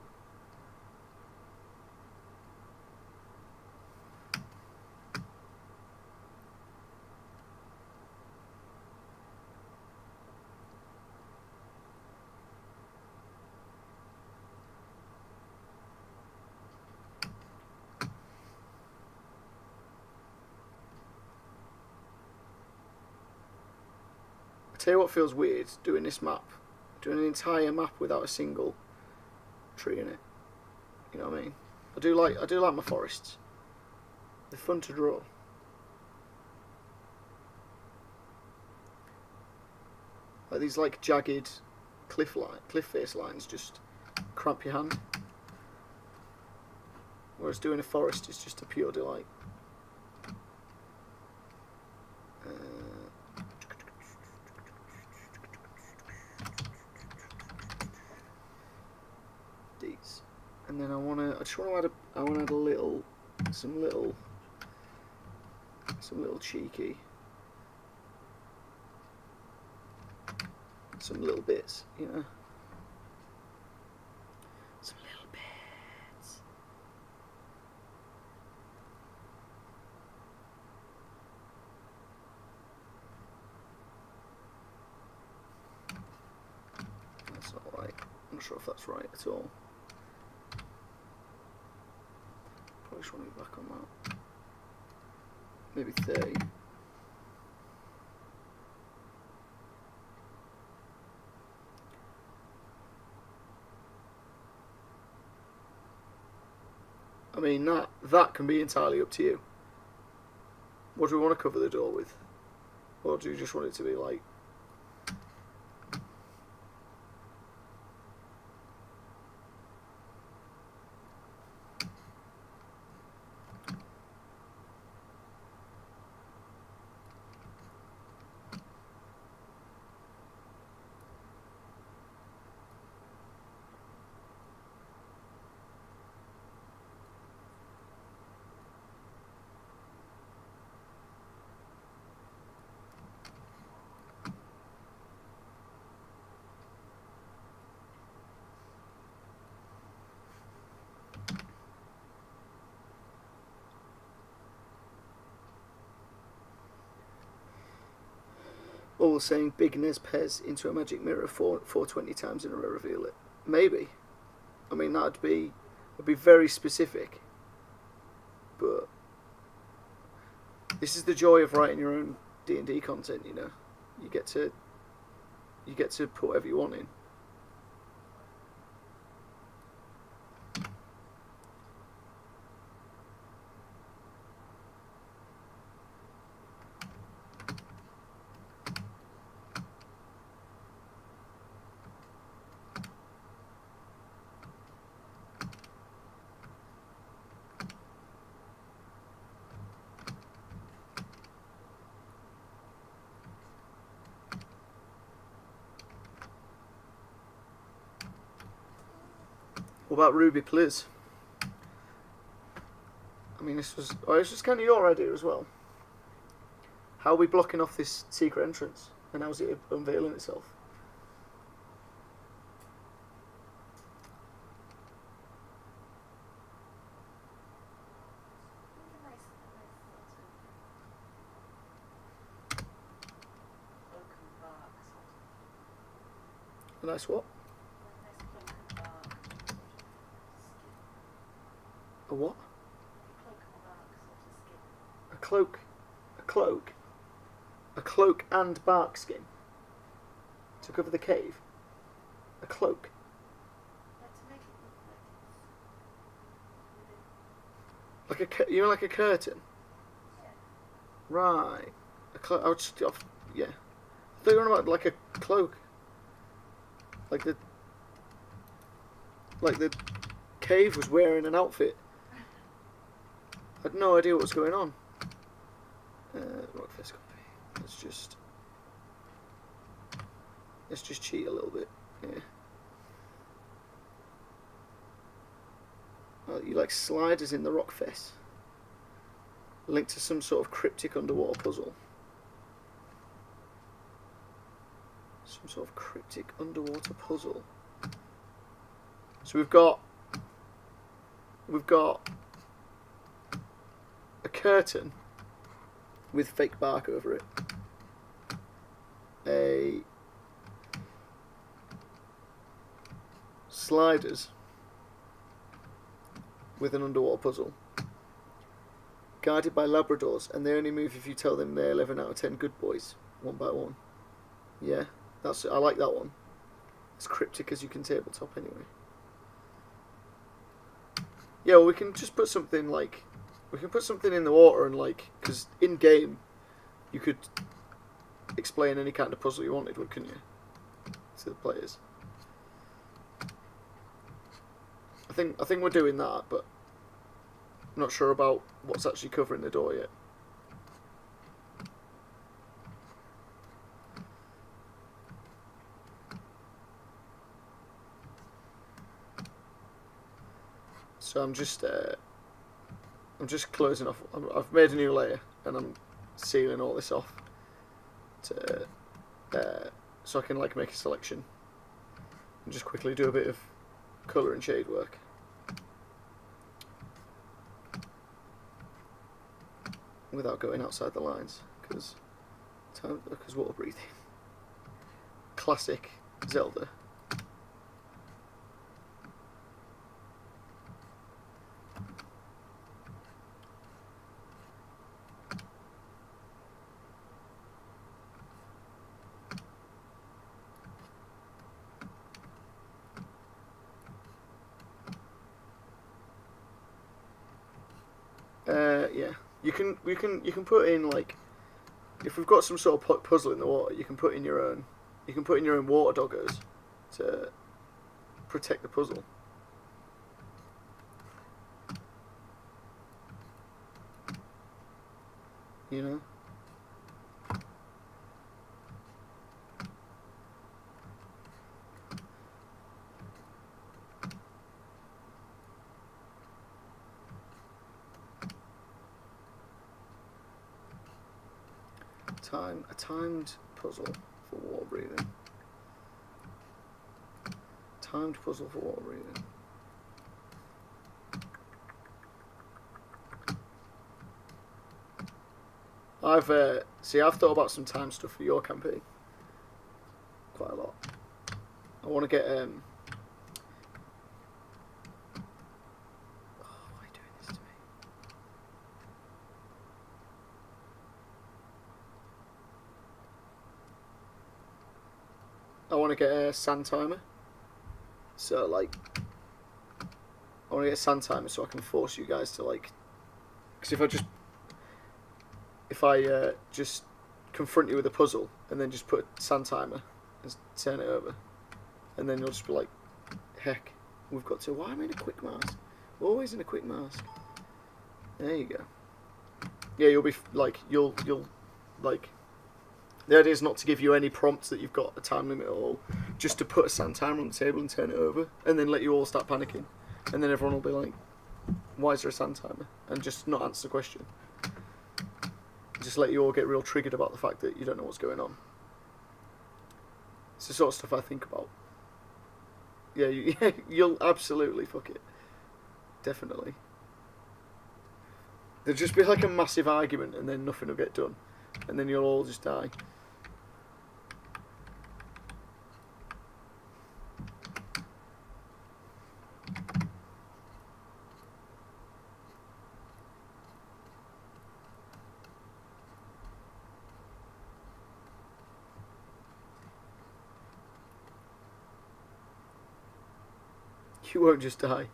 Tell you what feels weird, doing this map. Doing an entire map without a single tree in it. You know what I mean? I do like my forests. They're fun to draw. Like these like jagged cliff face lines just cramp your hand. Whereas doing a forest is just a pure delight. And then I want to add some little cheeky, some little bits, you know, some little bits. That's not right. I'm not sure if that's right at all. Probably just want to be back on that. Maybe 30. I mean, that can be entirely up to you. What do we want to cover the door with? Or do you just want it to be like... All saying Big Nez Pez into a magic mirror 420 times in a row, reveal it. Maybe. I mean, that'd be very specific. But this is the joy of writing your own D&D content, you know. You get to put whatever you want in. What about Ruby, please? I mean, this was kind of your idea as well. How are we blocking off this secret entrance? And how's it unveiling itself? A nice what? A what? A cloak. A cloak. A cloak and bark skin. To cover the cave. A cloak. You know, like a curtain. Right. A cloak. I would just, yeah. I thought you were on about like a cloak. Like the cave was wearing an outfit. I had no idea what was going on. Rockfest copy. Let's just cheat a little bit. Yeah. Oh, you like sliders in the Rockfest. Linked to some sort of cryptic underwater puzzle. Some sort of cryptic underwater puzzle. So we've got a curtain with fake bark over it. A sliders with an underwater puzzle. Guarded by Labradors, and they only move if you tell them they're 11 out of 10 good boys, one by one. Yeah, I like that one. As cryptic as you can tabletop anyway. Yeah, well, we can just put something like... We can put something in the water and like... Because in game, you could explain any kind of puzzle you wanted, couldn't you? To the players. I think we're doing that, but I'm not sure about what's actually covering the door yet. So I'm just closing off. I've made a new layer and I'm sealing all this off to so I can like make a selection and just quickly do a bit of colour and shade work. Without going outside the lines, because water breathing. Classic Zelda. Yeah. You can put in like, if we've got some sort of puzzle in the water, you can put in your own. You can put in your own water doggos to protect the puzzle. You know. A timed puzzle for water breathing. Timed puzzle for water breathing. I've thought about some time stuff for your campaign. Quite a lot. I want to get oh, why are you doing this to me? I want to get a sand timer. So like, I want to get a sand timer so I can force you guys to like, because if I just confront you with a puzzle and then just put a sand timer and turn it over, and then you'll just be like, heck, we've got to. Why am I in a quick mask? Always in a quick mask. There you go. Yeah, you'll be like, you'll like. The idea is not to give you any prompts that you've got a time limit at all, just to put a sand timer on the table and turn it over, and then let you all start panicking, and then everyone will be like, "Why is there a sand timer?" and just not answer the question. Just let you all get real triggered about the fact that you don't know what's going on. It's the sort of stuff I think about. Yeah, you'll absolutely fuck it. Definitely. There'll just be like a massive argument, and then nothing will get done, and then you'll all just die. You won't just die.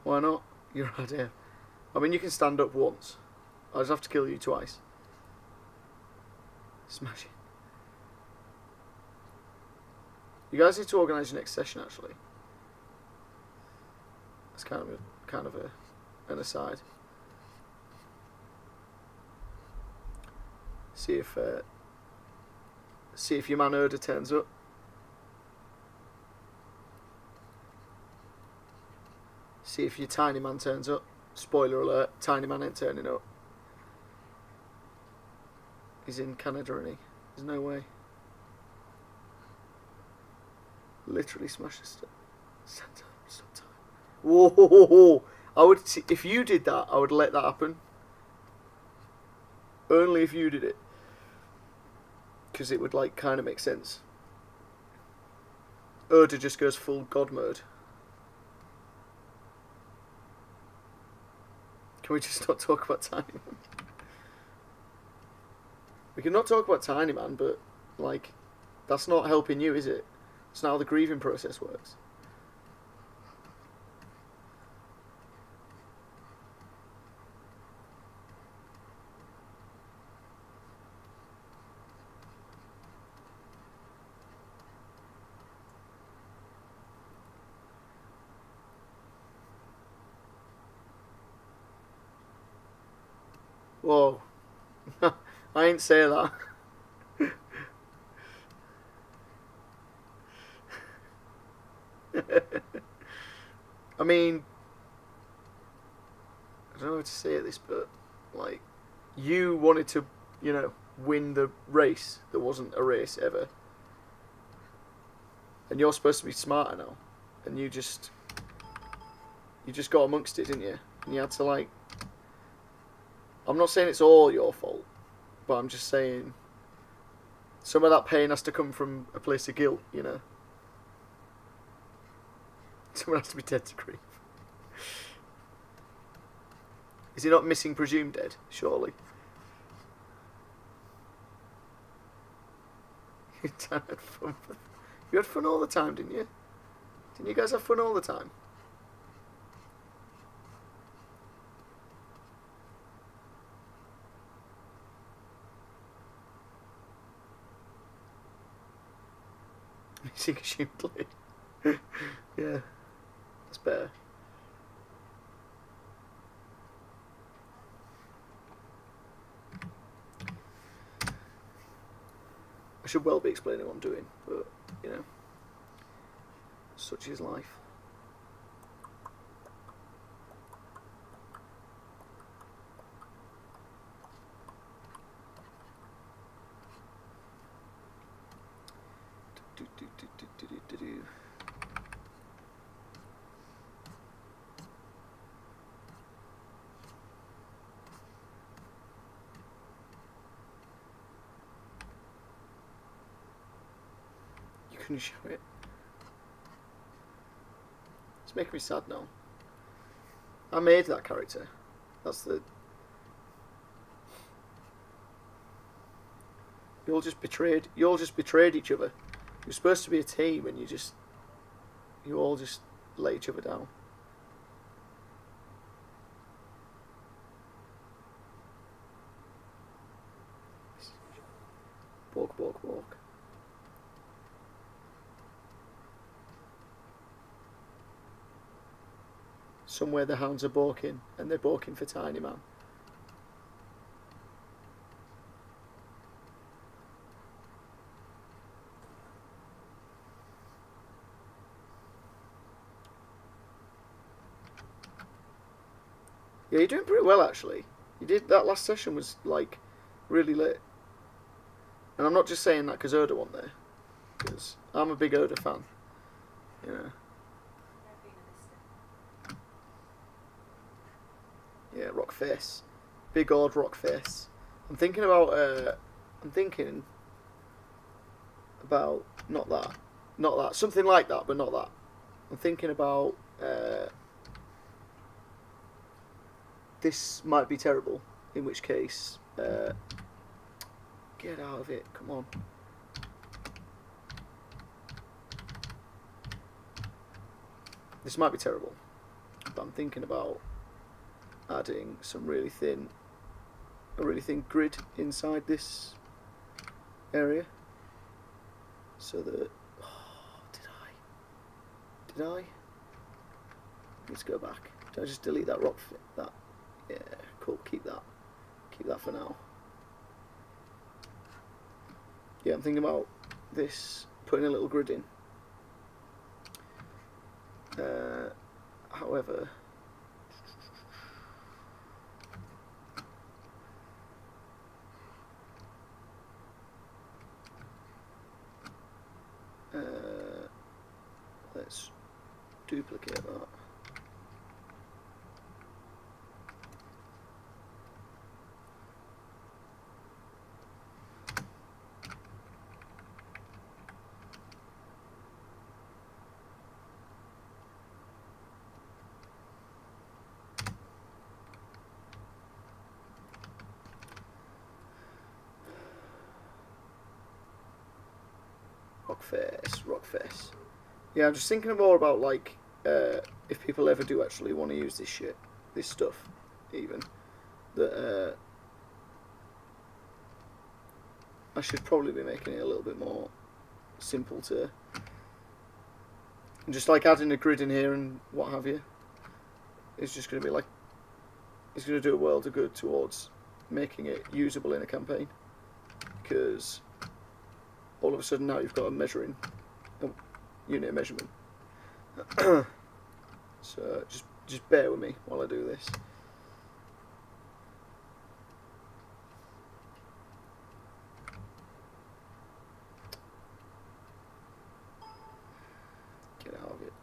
Why not? You're right here. I mean, you can stand up once. I just have to kill you twice. Smash it. You guys need to organise your next session, actually. That's kind of an aside. See if your man Erda turns up. See if your tiny man turns up. Spoiler alert, tiny man ain't turning up. He's in Canada, isn't he? There's no way. Literally smash the sometime. Whoa! I would, if you did that, I would let that happen. Only if you did it. Because it would like kind of make sense. Erda just goes full god mode. Can we just not talk about Tiny Man? We can not talk about Tiny Man, but, like, that's not helping you, is it? It's not how the grieving process works. Whoa. I ain't say that. I mean, I don't know how to say this, but, like, you wanted to, you know, win the race that wasn't a race ever. And you're supposed to be smarter now. And you just got amongst it, didn't you? And you had to, like, I'm not saying it's all your fault, but I'm just saying some of that pain has to come from a place of guilt, you know. Someone has to be dead to grief. Is he not missing presumed dead? Surely. You had fun. You had fun all the time, didn't you? Didn't you guys have fun all the time? Amazing, assumedly. Yeah, that's better. I should well be explaining what I'm doing, but, you know, such is life. Do. You couldn't show it. It's making me sad now. I made that character. That's the... You all just betrayed each other. You're supposed to be a team and you all just let each other down. Walk, walk, walk. Somewhere the hounds are balking, and they're balking for Tiny Man. Yeah, you're doing pretty well actually. You did that last session was like really lit, and I'm not just saying that because Oda wasn't there, because I'm a big Oda fan. You know. Yeah, rock face, big old rock face. I'm thinking about not that, something like that, but not that. I'm thinking about this might be terrible. In which case, get out of it. Come on. This might be terrible, but I'm thinking about adding some a really thin grid inside this area, so that did I let's go back. Did I just delete that rock fit? That, yeah, cool. Keep that for now. Yeah, I'm thinking about this, putting a little grid in. However, let's duplicate that. Rockface. Yeah, I'm just thinking more about like if people ever do actually want to use this stuff, even that I should probably be making it a little bit more simple to, and just like adding a grid in here and what have you. It's just going to be like, it's going to do a world of good towards making it usable in a campaign, because all of a sudden now you've got a unit of measurement. So just bear with me while I do this. Get out of it.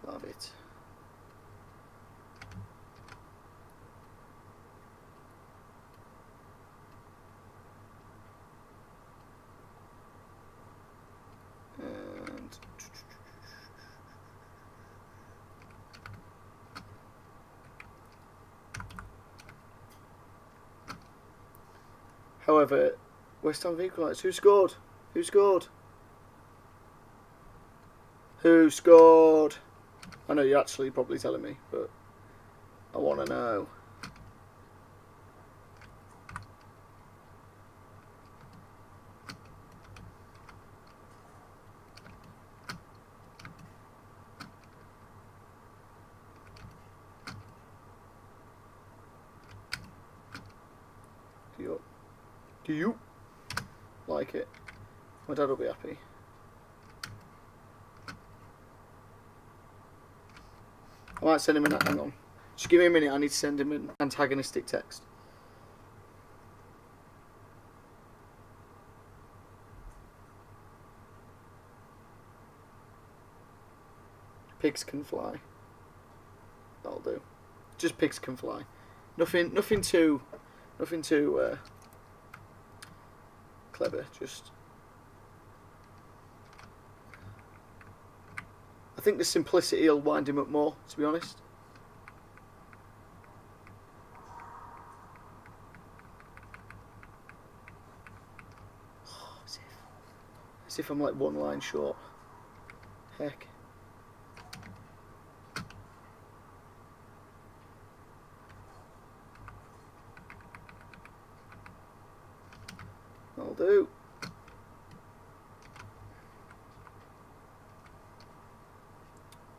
Love it. And however, West Ham vehicle lights. Who scored? Who scored? Who scored? I know you're actually probably telling me, but I want to know. Do you like it? My dad will be happy. I might send him an... Hang on. Just give me a minute. I need to send him an antagonistic text. Pigs can fly. That'll do. Just pigs can fly. Nothing too clever. Just. I think the simplicity will wind him up more, to be honest. As if I'm like one line short. Heck. I'll do.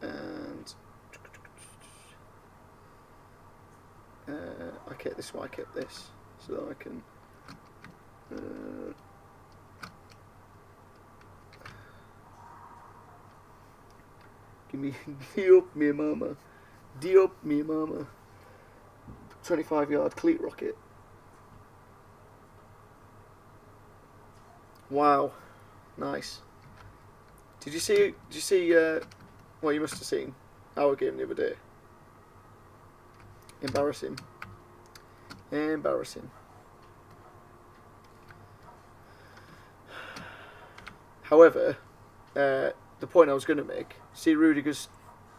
And I kept this one, I kept this, so that I can give me Diop me mama. Diop me mama. 25-yard cleat rocket. Wow, nice. Did you see? Well, you must have seen our game the other day. Embarrassing. Embarrassing. However, the point I was going to make. See Rudiger's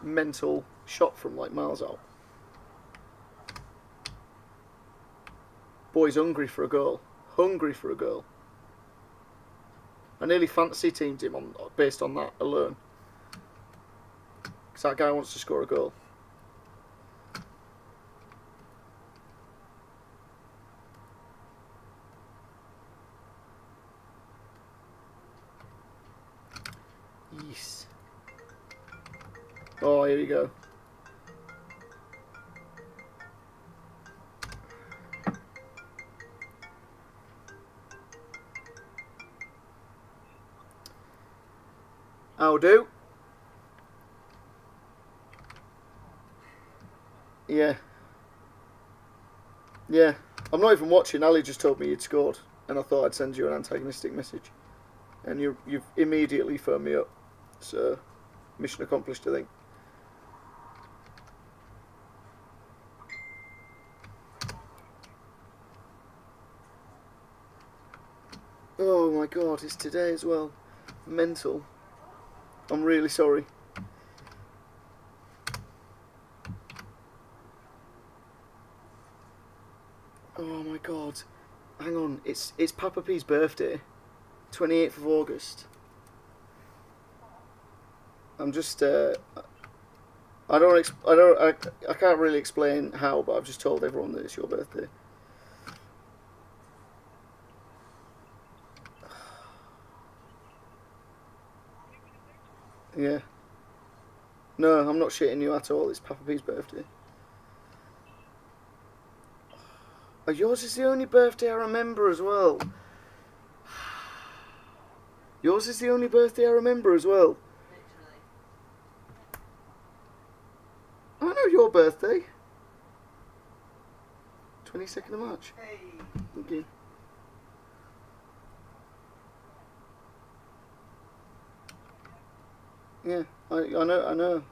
mental shot from like miles out. Boy's hungry for a goal. Hungry for a goal. I nearly fantasy teamed him based on that alone. Because that guy wants to score a goal. Yes. Oh, here we go. I'll do. Yeah. Yeah. I'm not even watching. Ali just told me you'd scored, and I thought I'd send you an antagonistic message. And you've immediately phoned me up. So, mission accomplished, I think. Oh my god, it's today as well. Mental. I'm really sorry. Oh my god. Hang on, it's Papa P's birthday. 28th of August. I'm just I can't really explain how, but I've just told everyone that it's your birthday. Yeah. No, I'm not shitting you at all. It's Papa P's birthday. Oh, yours is the only birthday I remember as well. Yours is the only birthday I remember as well. Literally. I know your birthday. 22nd of March. Hey. Thank you. Yeah, I know.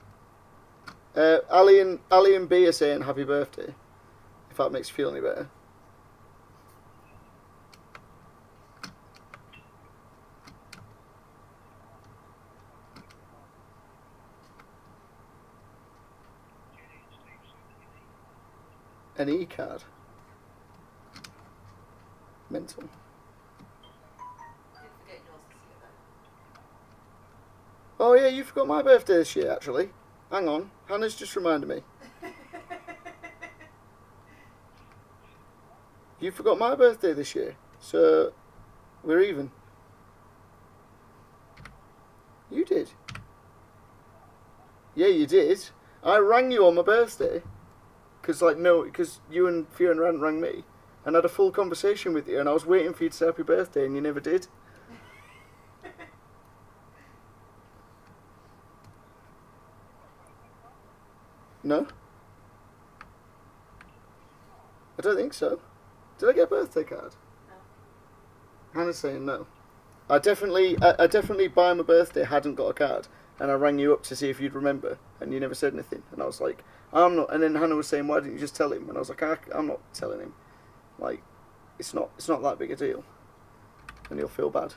Ali and B are saying happy birthday. If that makes you feel any better. An E-card. Mental. Didn't forget yours this year though. Oh yeah, you forgot my birthday this year actually. Hang on, Hannah's just reminded me. You forgot my birthday this year, so we're even. You did. Yeah, you did. I rang you on my birthday, because you and Fiona hadn't rang me, and had a full conversation with you, and I was waiting for you to say happy birthday, and you never did. No? I don't think so. Did I get a birthday card? No. Hannah's saying no. I definitely by my birthday hadn't got a card, and I rang you up to see if you'd remember, and you never said anything, and I was like, I'm not. And then Hannah was saying, why didn't you just tell him? And I was like, I'm not telling him. Like, it's not that big a deal, and he'll feel bad.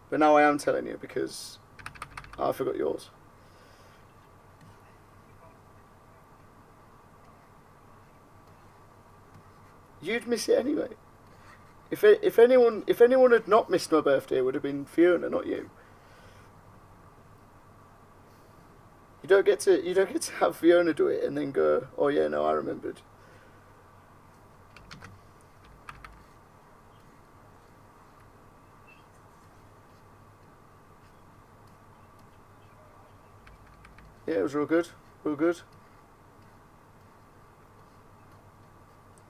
But now I am telling you because I forgot yours. You'd miss it anyway. If anyone had not missed my birthday, it would have been Fiona, not you. You don't get to have Fiona do it and then go, oh yeah, no, I remembered. Yeah, it was real good, real good.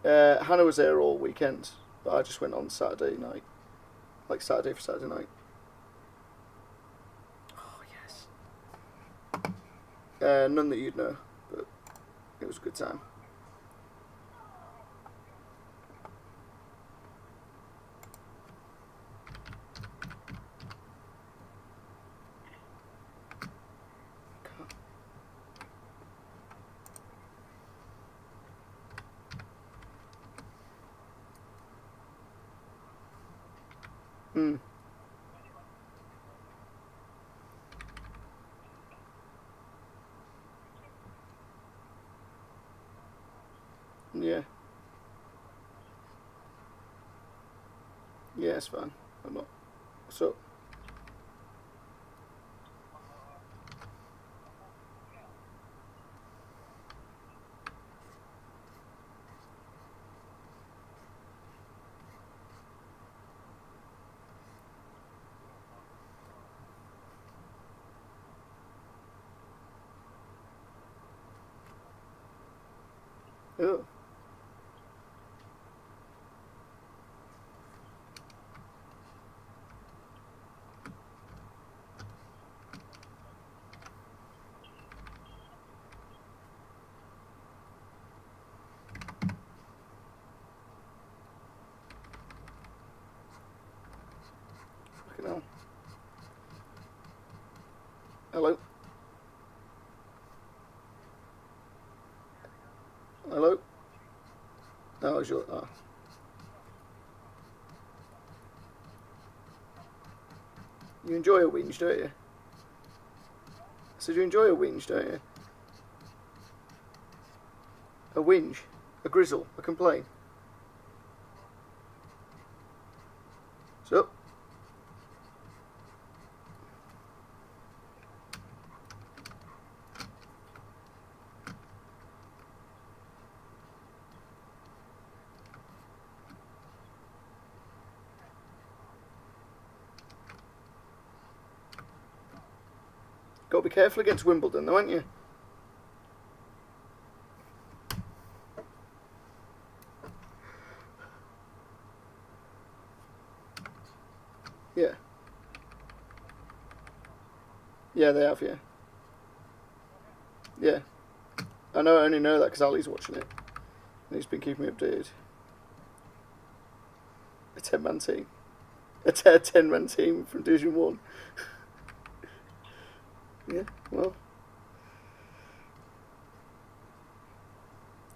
Hannah was there all weekend, but I just went on Saturday night, like Saturday for Saturday night. Oh yes. None that you'd know, but it was a good time. Hmm. Yeah. Yeah, it's fine. I'm not. So. Oh. Fucking hell. Hello. Hello. Oh, it's your. Oh. You enjoy a whinge, don't you? I said you enjoy a whinge, don't you? A whinge, a grizzle, a complaint. So. Got to be careful against Wimbledon, though, aren't you? Yeah. Yeah, they have, yeah. Yeah. I only know that because Ali's watching it. And he's been keeping me updated. A 10-man team. A 10-man team from Division 1. Yeah, well.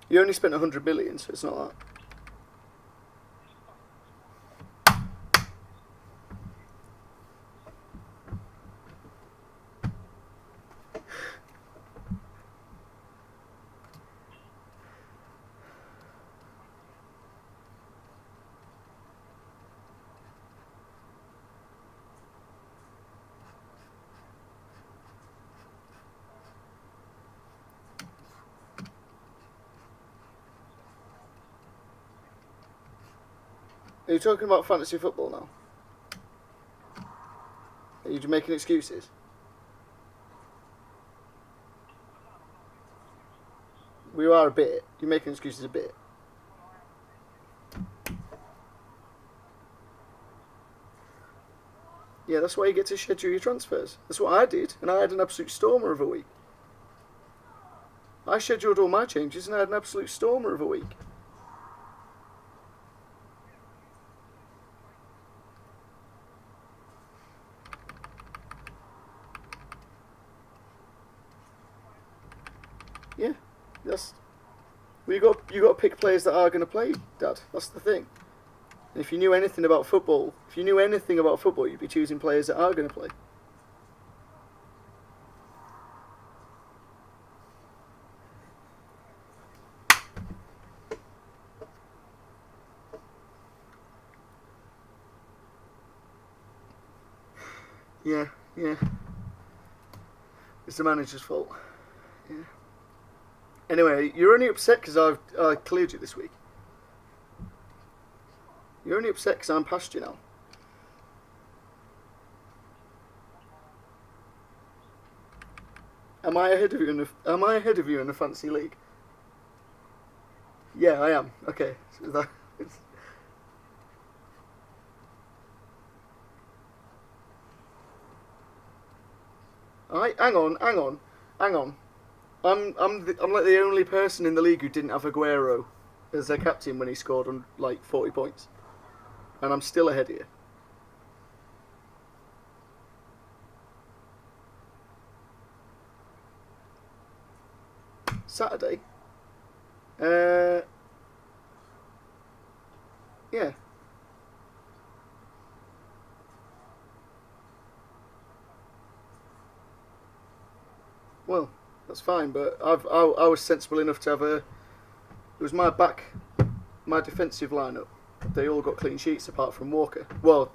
You only spent 100 million, so it's not that. Are you talking about fantasy football now? Are you making excuses? We are a bit. You're making excuses a bit. Yeah, that's why you get to schedule your transfers. That's what I did, and I had an absolute stormer of a week. I scheduled all my changes, and I had an absolute stormer of a week. Yeah, that's. Well, you got to pick players that are going to play, Dad. That's the thing. And if you knew anything about football, you'd be choosing players that are going to play. Yeah. It's the manager's fault. Yeah. Anyway, you're only upset because I cleared you this week. You're only upset because I'm past you now. Am I ahead of you in the fantasy league? Yeah, I am. Okay. So Alright, hang on. I'm like the only person in the league who didn't have Aguero as their captain when he scored on like 40 points, and I'm still ahead of you. Saturday. Yeah. Well, that's fine, but I was sensible enough to have a. It was my defensive lineup. They all got clean sheets apart from Walker. Well,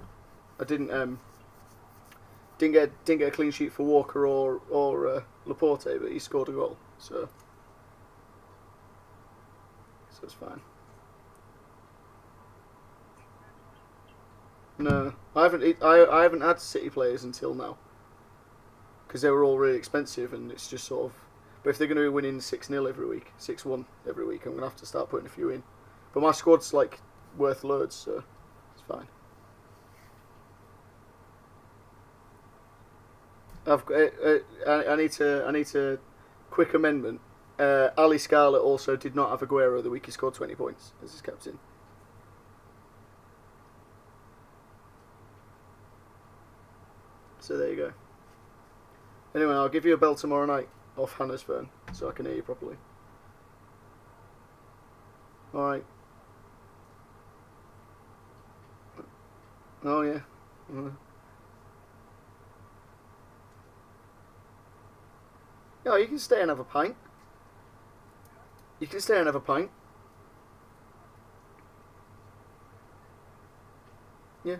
I didn't get a clean sheet for Walker or Laporte, but he scored a goal, so it's fine. No, I haven't had City players until now because they were all really expensive, and it's just sort of. But if they're going to be winning 6-0 every week, 6-1 every week, I'm going to have to start putting a few in. But my squad's like worth loads, so it's fine. I need to quick amendment. Ali Scarlett also did not have Aguero the week he scored 20 points as his captain. So there you go. Anyway, I'll give you a bell tomorrow night off Hannah's phone so I can hear you properly. Alright. Oh yeah. Yeah, you can stay and have a pint. You can stay and have a pint. Yeah.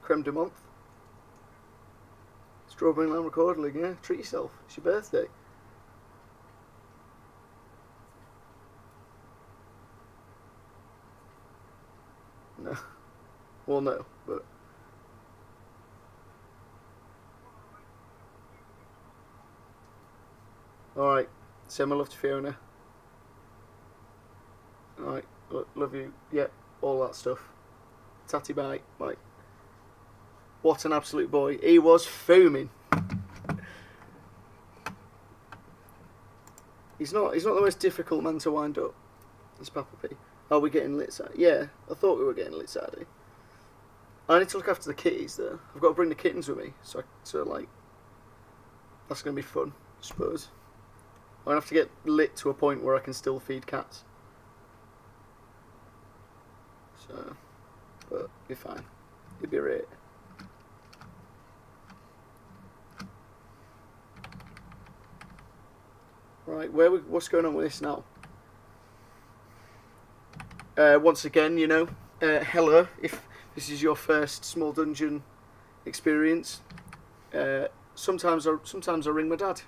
Creme de menthe. Strawberry and lamb recording, yeah. Treat yourself. It's your birthday. No. Well, no, but. Alright. Send my love to Fiona. Alright. Love you. Yeah, all that stuff. Tatty bye. Bye. What an absolute boy. He was fuming. He's not the most difficult man to wind up. He's Papa P. Are we getting lit Saturday? Yeah, I thought we were getting lit Saturday. I need to look after the kitties though. I've got to bring the kittens with me, so like that's gonna be fun, I suppose. I'm gonna have to get lit to a point where I can still feed cats. So, but be fine. It'll be right. Right, what's going on with this now? Once again, hello, if this is your first small dungeon experience. Sometimes I ring my dad,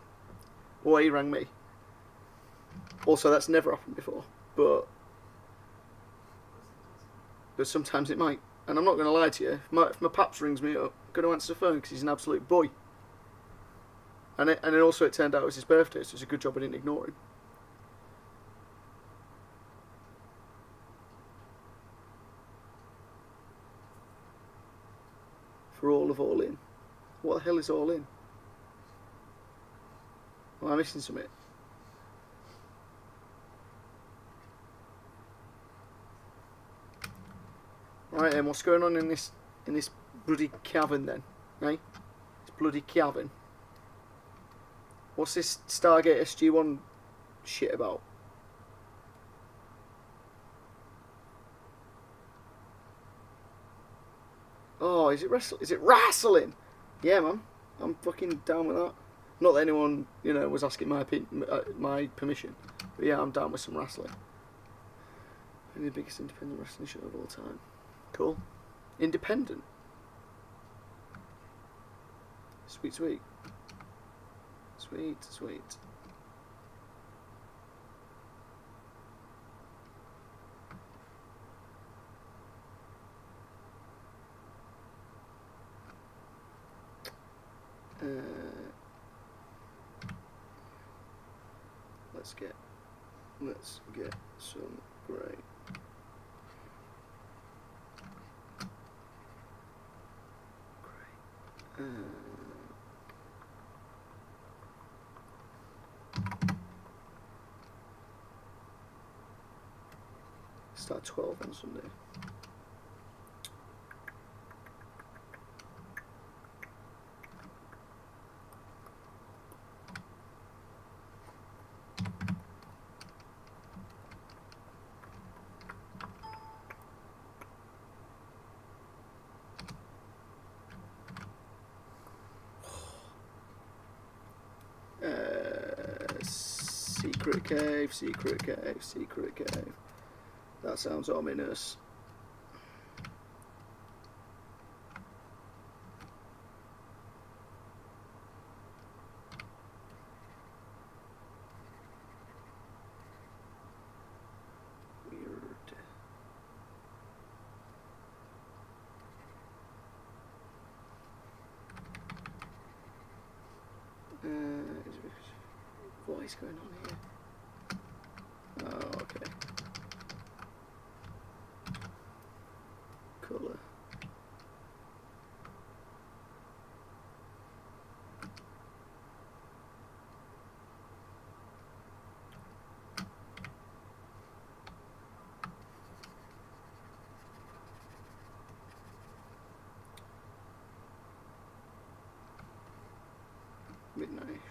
or he rang me. Also, that's never happened before, but but sometimes it might. And I'm not going to lie to you. If my paps rings me up, I'm going to answer the phone because he's an absolute boy. And then also it turned out it was his birthday, so it's a good job I didn't ignore him. For all of All In. What the hell is All In? Am I missing something? Right then, what's going on in this bloody cavern then? Eh? This bloody cavern. What's this Stargate SG-1 shit about? Oh, is it wrestling? Yeah, man. I'm fucking down with that. Not that anyone, was asking my permission. But yeah, I'm down with some wrestling. Maybe the biggest independent wrestling show of all time. Cool. Independent. Sweet, sweet. Sweet, sweet. Let's get some great. Start 12 on Sunday. Secret cave, secret cave, secret cave. That sounds ominous. Weird. What is going on here? Oh, okay. Colour. Midnight.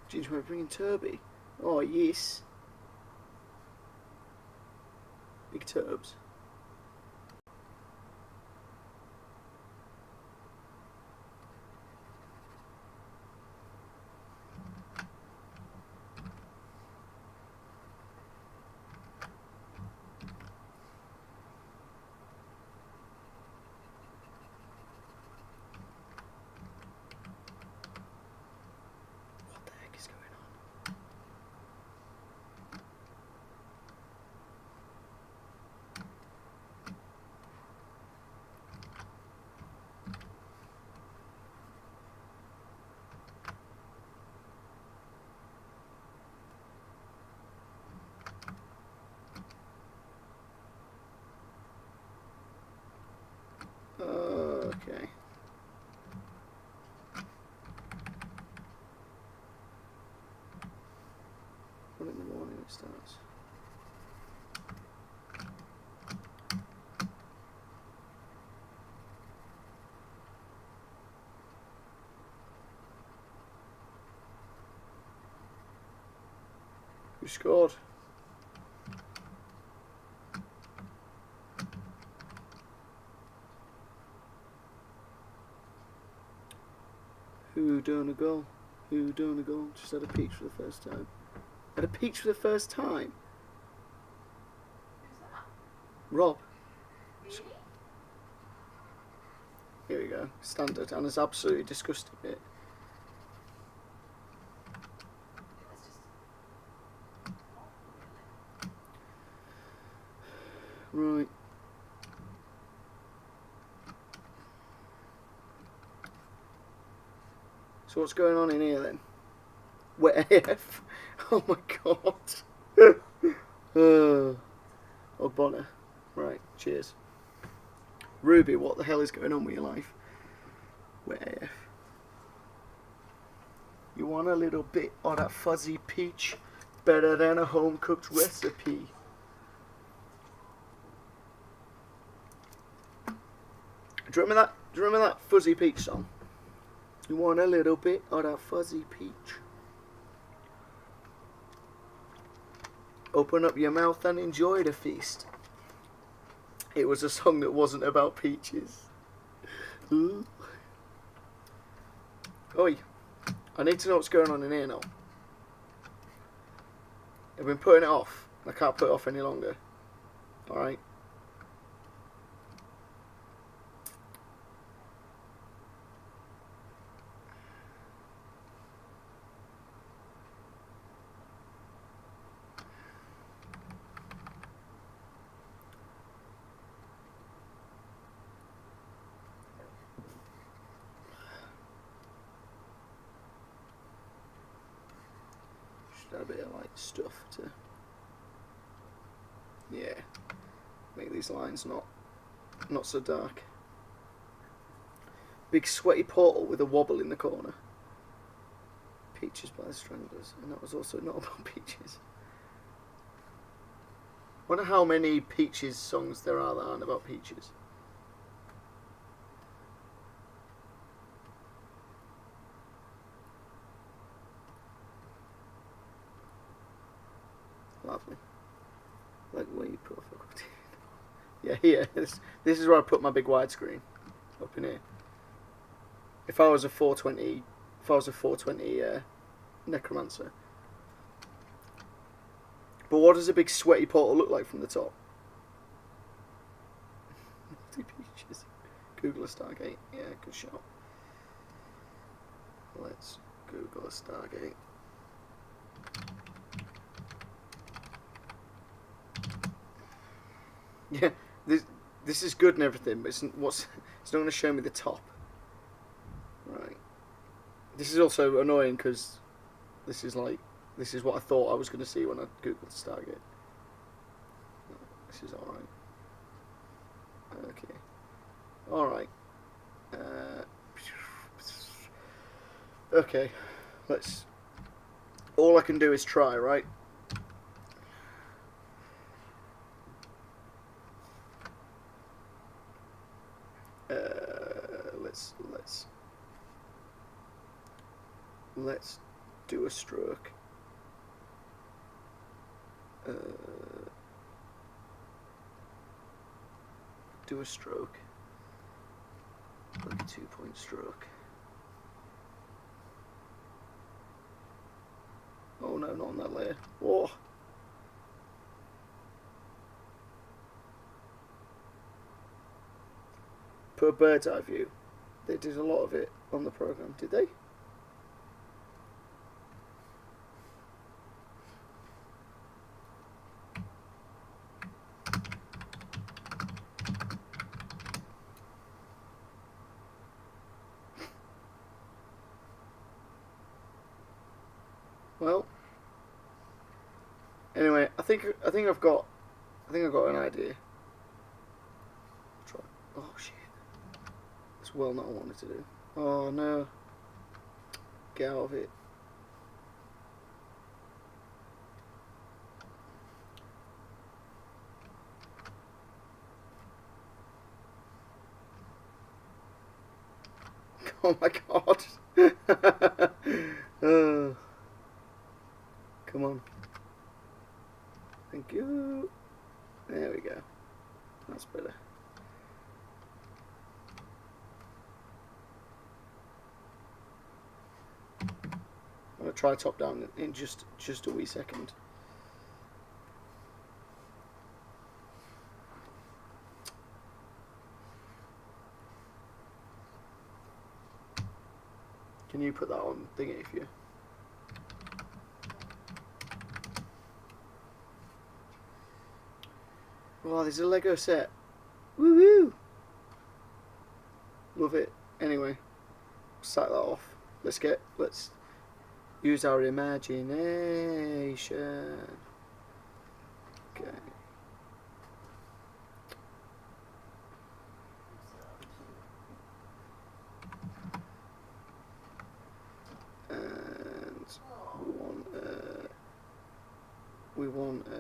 Jeans we're bringing Turby. Oh yes. Big turbs. Okay. One in the morning it starts. Who scored? Who done a goal? Who done a goal? Just had a peach for the first time. Had a peach for the first time? Who's that? Rob. Really? Here we go. Standard. And it's absolutely disgusting it. It's just not really. Right. So what's going on in here then? Wet AF. Oh my god. Oh, Bonner. Right, cheers. Ruby, what the hell is going on with your life? Wet AF. You want a little bit of that fuzzy peach? Better than a home-cooked recipe. Do you remember that fuzzy peach song? You want a little bit of that fuzzy peach? Open up your mouth and enjoy the feast. It was a song that wasn't about peaches. Ooh. Oi, I need to know what's going on in here now. I've been putting it off. I can't put it off any longer. Alright. Should add a bit of like stuff to, yeah, make these lines not so dark. Big sweaty portal with a wobble in the corner. Peaches by the Stranglers, and that was also not about peaches. Wonder how many Peaches songs there are that aren't about peaches. Lovely. Like where you put a yeah, here. This is where I put my big widescreen. Up in here. If I was a 420, necromancer. But what does a big sweaty portal look like from the top? Peaches. Google a Stargate. Yeah, good shot. Let's Google a Stargate. Yeah, this is good and everything, but it's not going to show me the top. Right. This is also annoying because this is what I thought I was going to see when I googled Stargate. This is all right. Okay. All right. Okay. Let's. All I can do is try, right? Let's do a stroke. Do a stroke. Like a 2-point stroke. Oh no, not on that layer. Whoa. Put a bird's eye view. They did a lot of it on the program, did they? Well, anyway, I think I've got an idea. Try. Oh shit! It's well not what I wanted to do. Oh no! Get out of it. Oh my god! Come on. Thank you. There we go. That's better. I'm gonna try top down in just a wee second. Can you put that on thingy if you? Oh, there's a Lego set. Woo woo! Love it. Anyway, sack that off. Let's use our imagination. Okay. And we want a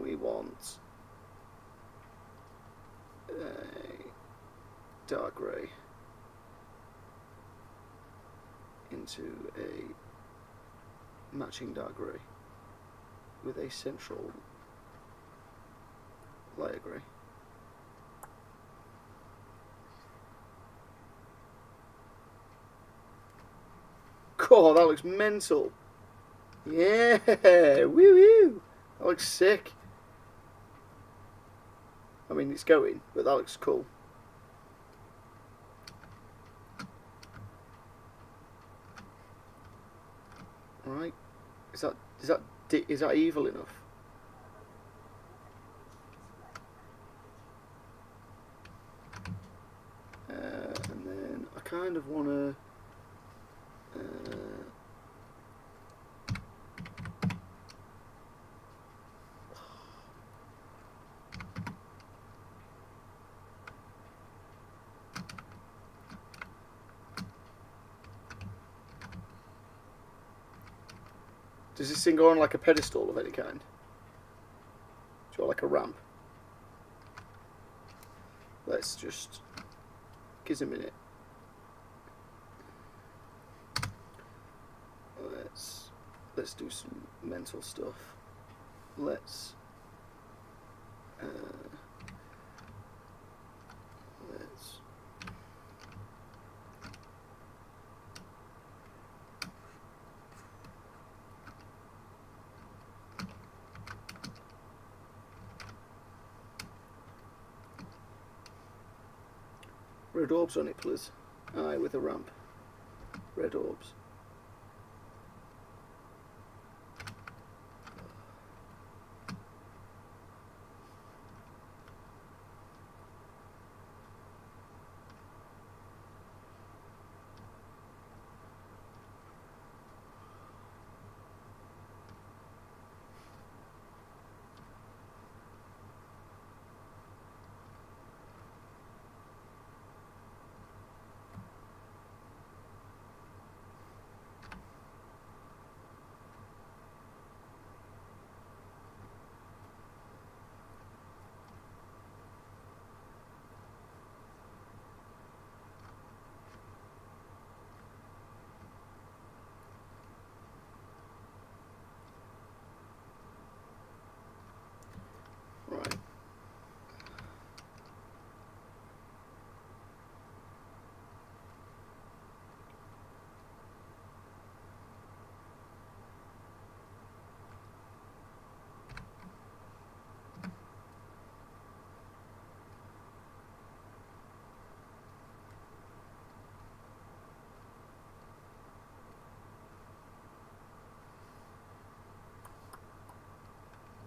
we want a dark grey into a matching dark grey with a central lighter grey. Oh, that looks mental. Yeah, woo woo. That looks sick. I mean, it's going, but that looks cool. Right, is that evil enough? And then I kind of want to. Does this thing go on like a pedestal of any kind? Do you want like a ramp? Let's just give us a minute. Let's do some mental stuff. Let's red orbs on it, please. Aye, with a ramp. Red orbs. Right.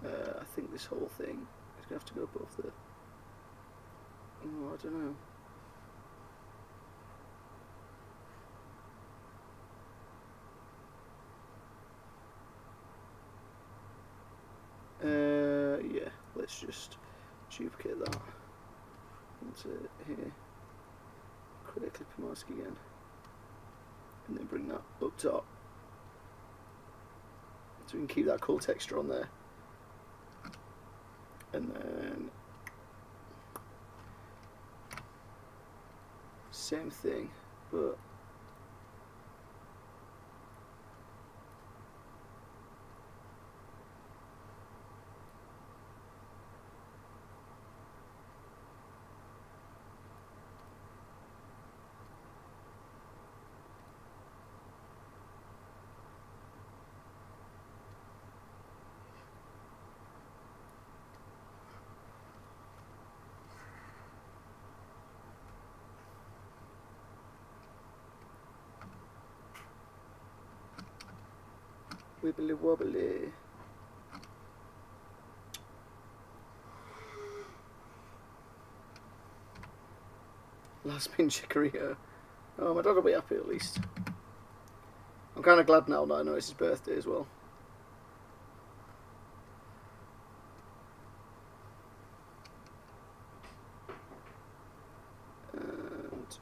I think this whole thing is going to have to go above the... Oh, I don't know. Yeah, let's just duplicate that into here. Create a clip mask again. And then bring that up top. So we can keep that cool texture on there. And then same thing, but Wibbly wobbly. Last pin chicoria. Oh, my dad will be happy at least. I'm kind of glad now that I know it's his birthday as well. And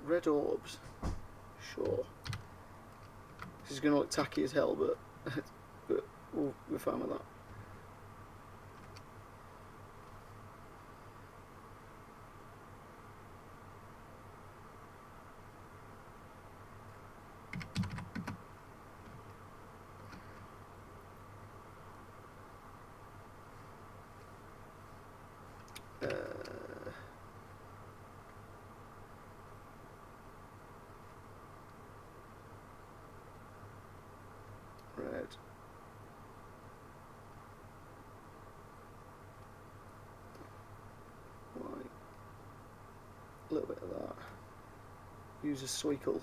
red orbs. Sure. This is going to look tacky as hell, but we're fine with that. Red. White. A little bit of that. Use a sweekle.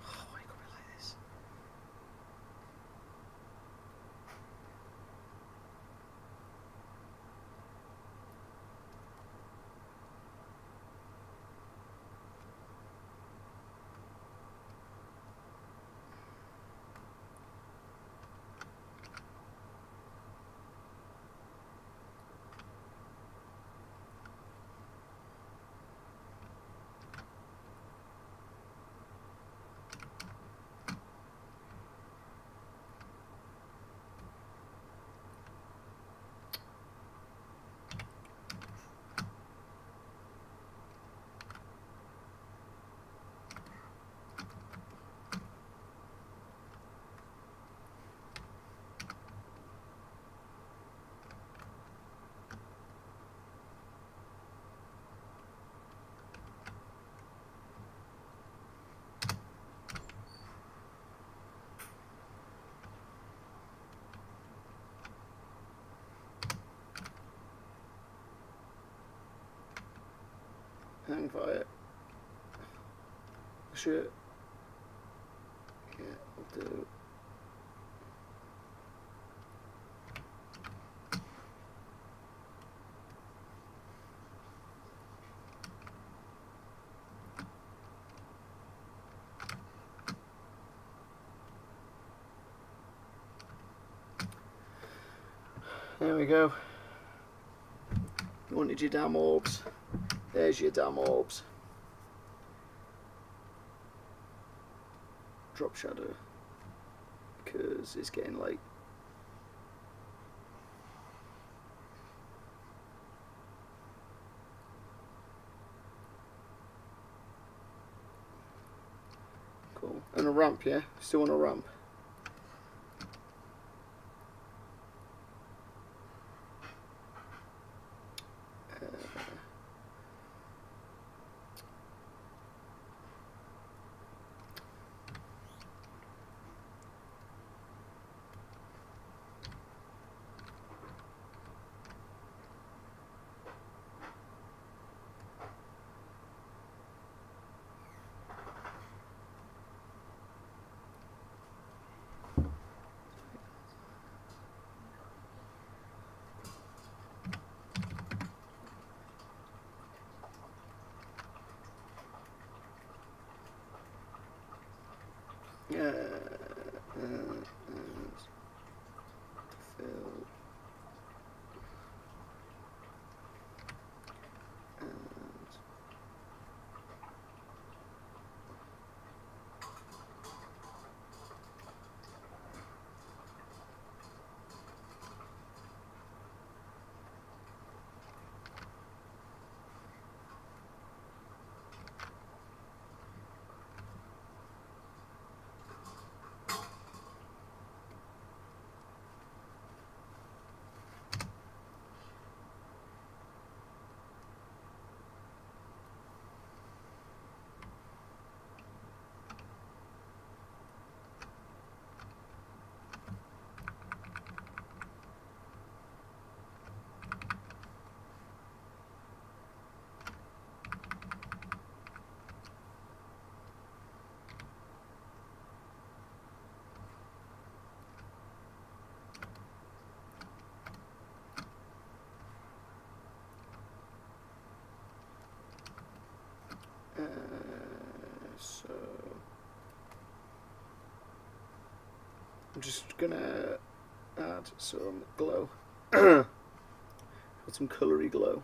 Oh, why can't we like this? Hang fire. Shirt. Yeah, I'll do. There we go. You wanted your damn orbs. There's your damn orbs. Drop shadow. Because it's getting late. Cool. And a ramp, yeah? Still want a ramp. I'm just gonna add some glow. Got some coloury glow.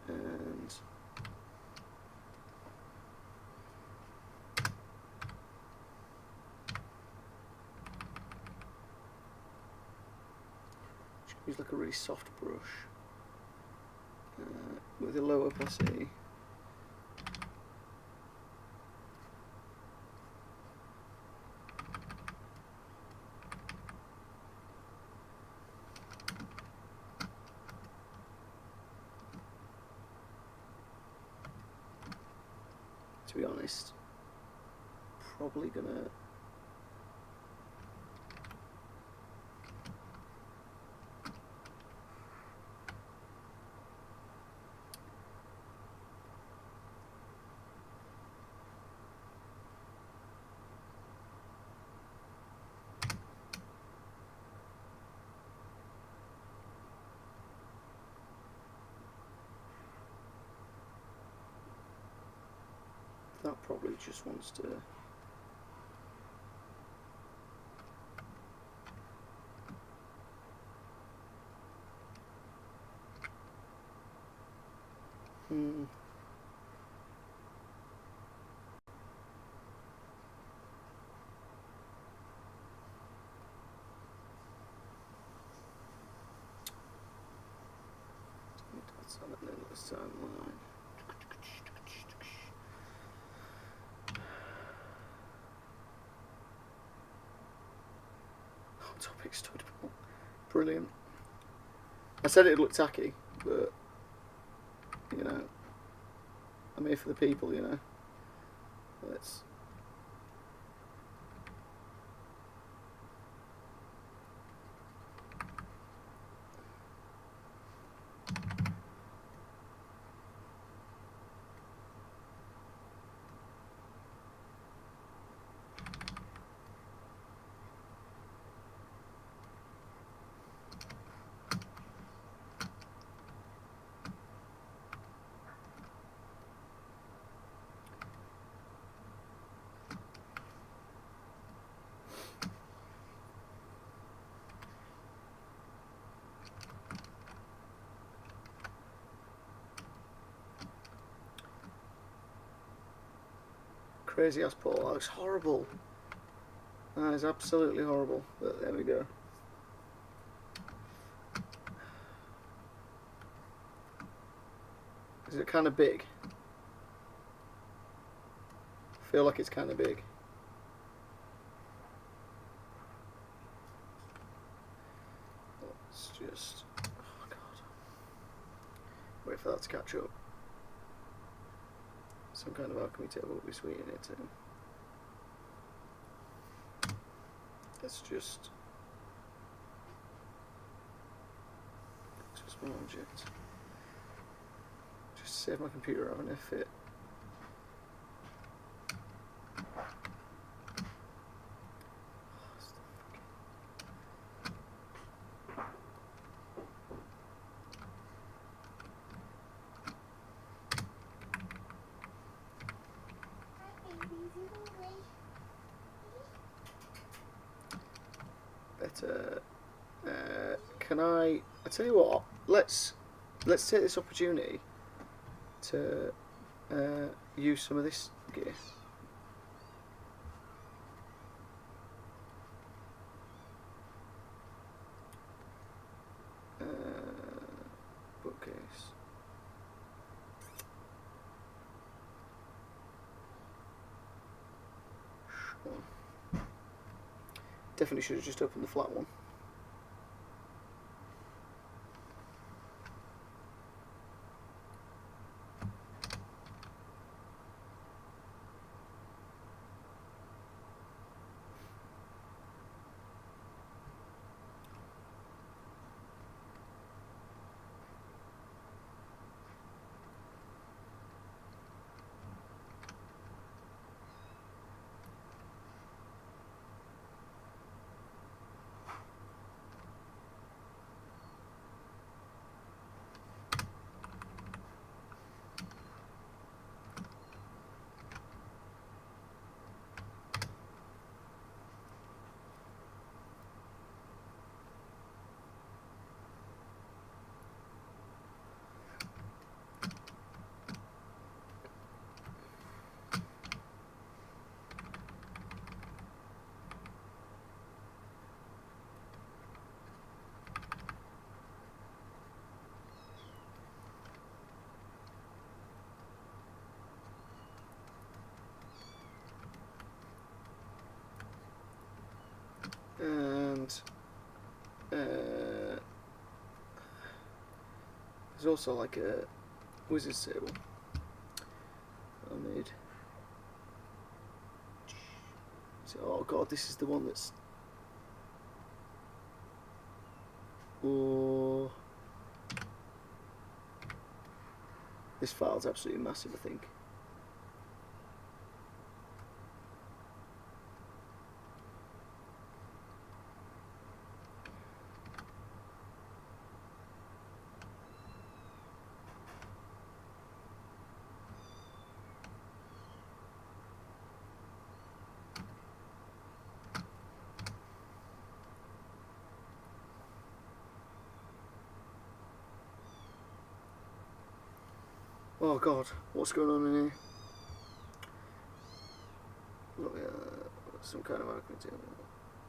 And use like a really soft brush with a low opacity. To be honest, probably gonna that probably just wants to that's on the end of the timeline. Topic stood. Brilliant. I said it'd look tacky, but you know, I'm here for the people, you know. Let's. Crazy ass Paul. That looks horrible. That is absolutely horrible. But there we go. Is it kind of big? I feel like it's kind of big. Let's just. Oh god. Wait for that to catch up. Some kind of alchemy table would be sweet in it too. Let's just my object. Just save my computer having a fit. Better. Can I tell you what? Let's take this opportunity to use some of this gear. Bookcase. Sure. Definitely should have just opened the flat one. There's also like a wizard's table I made. So, oh god, this is the one that's. Oh, this file's absolutely massive, I think. Oh god, what's going on in here? Look, some kind of argument.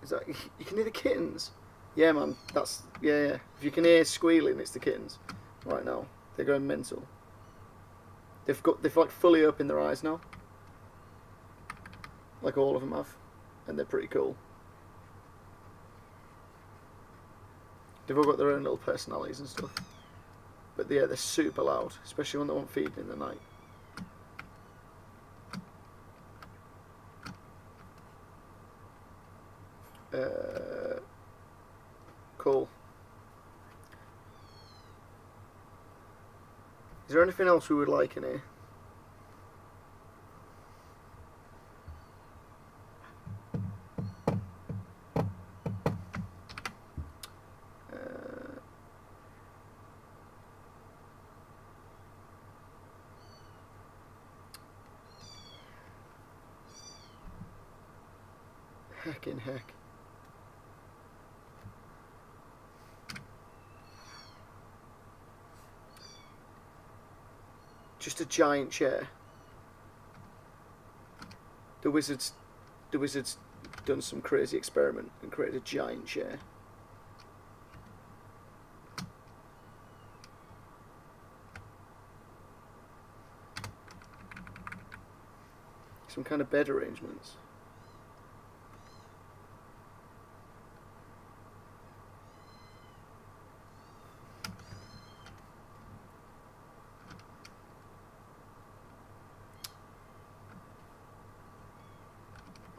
Is that you can hear the kittens? Yeah, man. That's yeah. If you can hear squealing, it's the kittens. Right now, they're going mental. They've like fully opened their eyes now, like all of them have, and they're pretty cool. They've all got their own little personalities and stuff. But yeah, they're super loud, especially when they want feeding in the night. Cool. Is there anything else we would like in here? Heckin' heck. Just a giant chair. The wizard's done some crazy experiment and created a giant chair. Some kind of bed arrangements.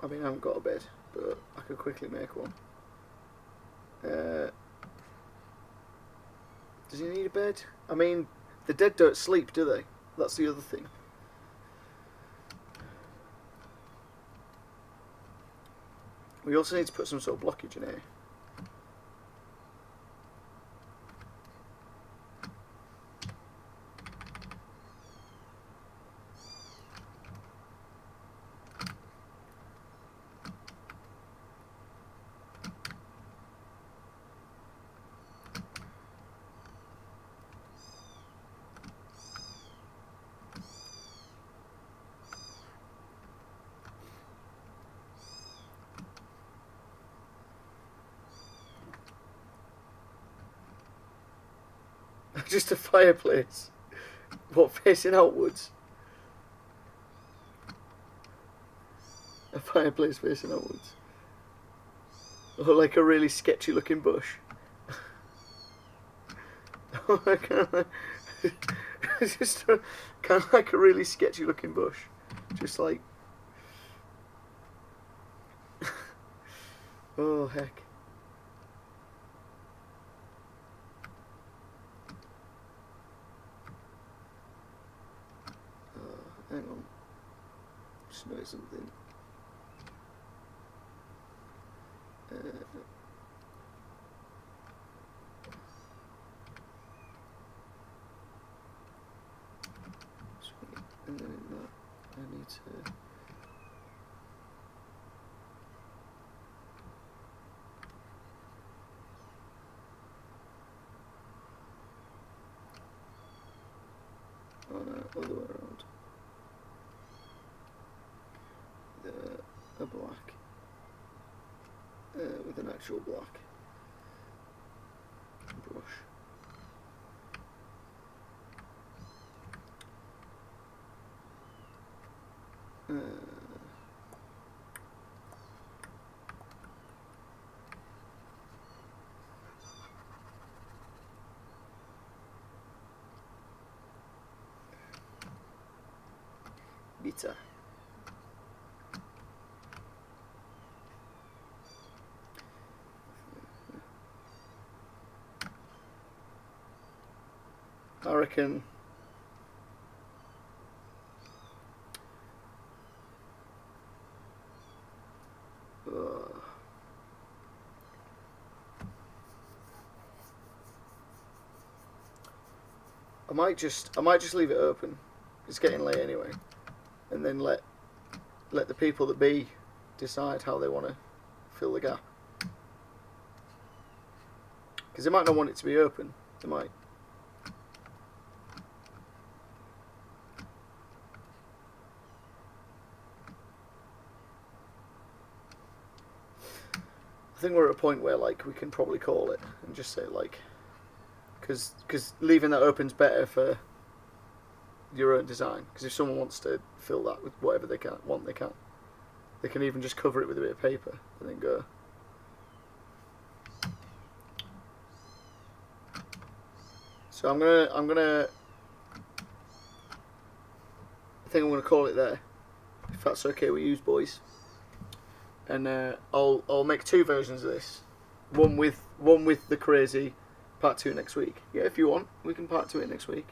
I mean, I haven't got a bed, but I could quickly make one. Does he need a bed? I mean, the dead don't sleep, do they? That's the other thing. We also need to put some sort of blockage in here. Just a fireplace. What, facing outwards? A fireplace facing outwards. Or like a really sketchy looking bush. Oh my god. Just kind of like a really sketchy looking bush. Just like. Oh heck. Hang on. Just noticed something. Sweet. And then in that, I need to. Oh no, other way around. A black with an actual black brush. Bitter. I reckon I might just leave it open. It's getting late anyway, and then let the people that be decide how they want to fill the gap. Because they might not want it to be open. They might. I think we're at a point where like we can probably call it and just say like, because leaving that open's better for your own design. Because if someone wants to fill that with whatever they want, they can. They can even just cover it with a bit of paper and then go. So I think I'm gonna call it there, if that's okay with you boys. And I'll make 2 versions of this. One with the crazy part 2 next week. Yeah, if you want, we can part 2 it next week.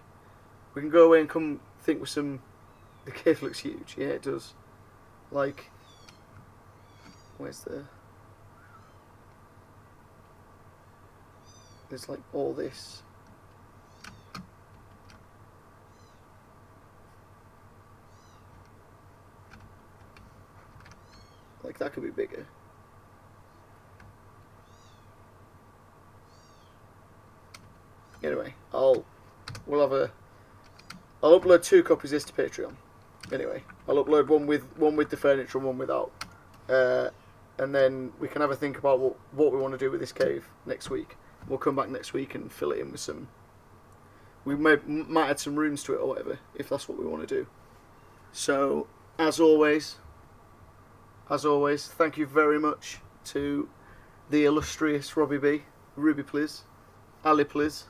We can go away and come think with some. The cave looks huge. Yeah, it does. Like, where's the? There's like all this. Like that could be bigger. Anyway, I'll upload 2 copies of this to Patreon. Anyway, I'll upload one with the furniture and one without, and then we can have a think about what we want to do with this cave next week. We'll come back next week and fill it in with some. We might add some rooms to it or whatever if that's what we want to do. So as always, thank you very much to the illustrious Robbie B, Ruby Pliz, Ali Pliz,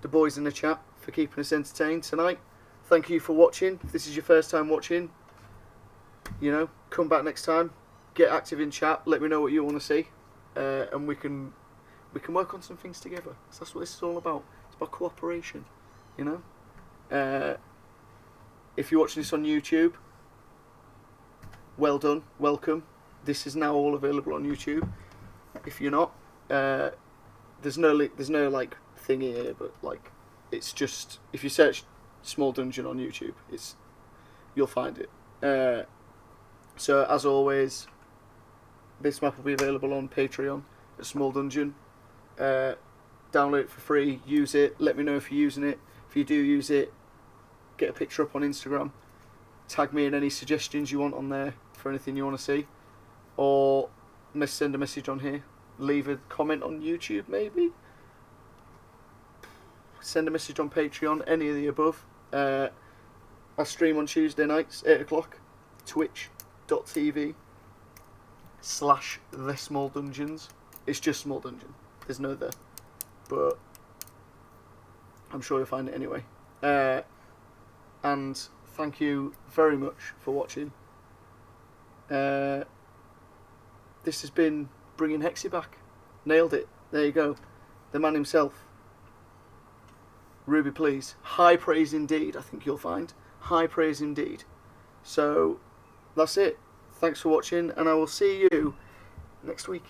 the boys in the chat for keeping us entertained tonight. Thank you for watching. If this is your first time watching, you know, come back next time. Get active in chat. Let me know what you want to see, and we can work on some things together. So that's what this is all about. It's about cooperation, you know. If you're watching this on YouTube, well done, welcome. This is now all available on YouTube. If you're not, there's no like thingy here, but like it's just if you search Small Dungeon on YouTube, you'll find it. So as always, this map will be available on Patreon at Small Dungeon. Download it for free, use it. Let me know if you're using it. If you do use it, get a picture up on Instagram. Tag me in any suggestions you want on there for anything you want to see, or send a message on here. Leave a comment on YouTube, maybe. Send a message on Patreon, any of the above. I stream on Tuesday nights, 8 o'clock, twitch.tv/The Small Dungeons. It's just Small Dungeon. There's no the. But I'm sure you'll find it anyway. And thank you very much for watching. This has been bringing Hexy back. Nailed it. There you go. The man himself. Ruby, please. High praise indeed, I think you'll find. High praise indeed. So, that's it. Thanks for watching, and I will see you next week.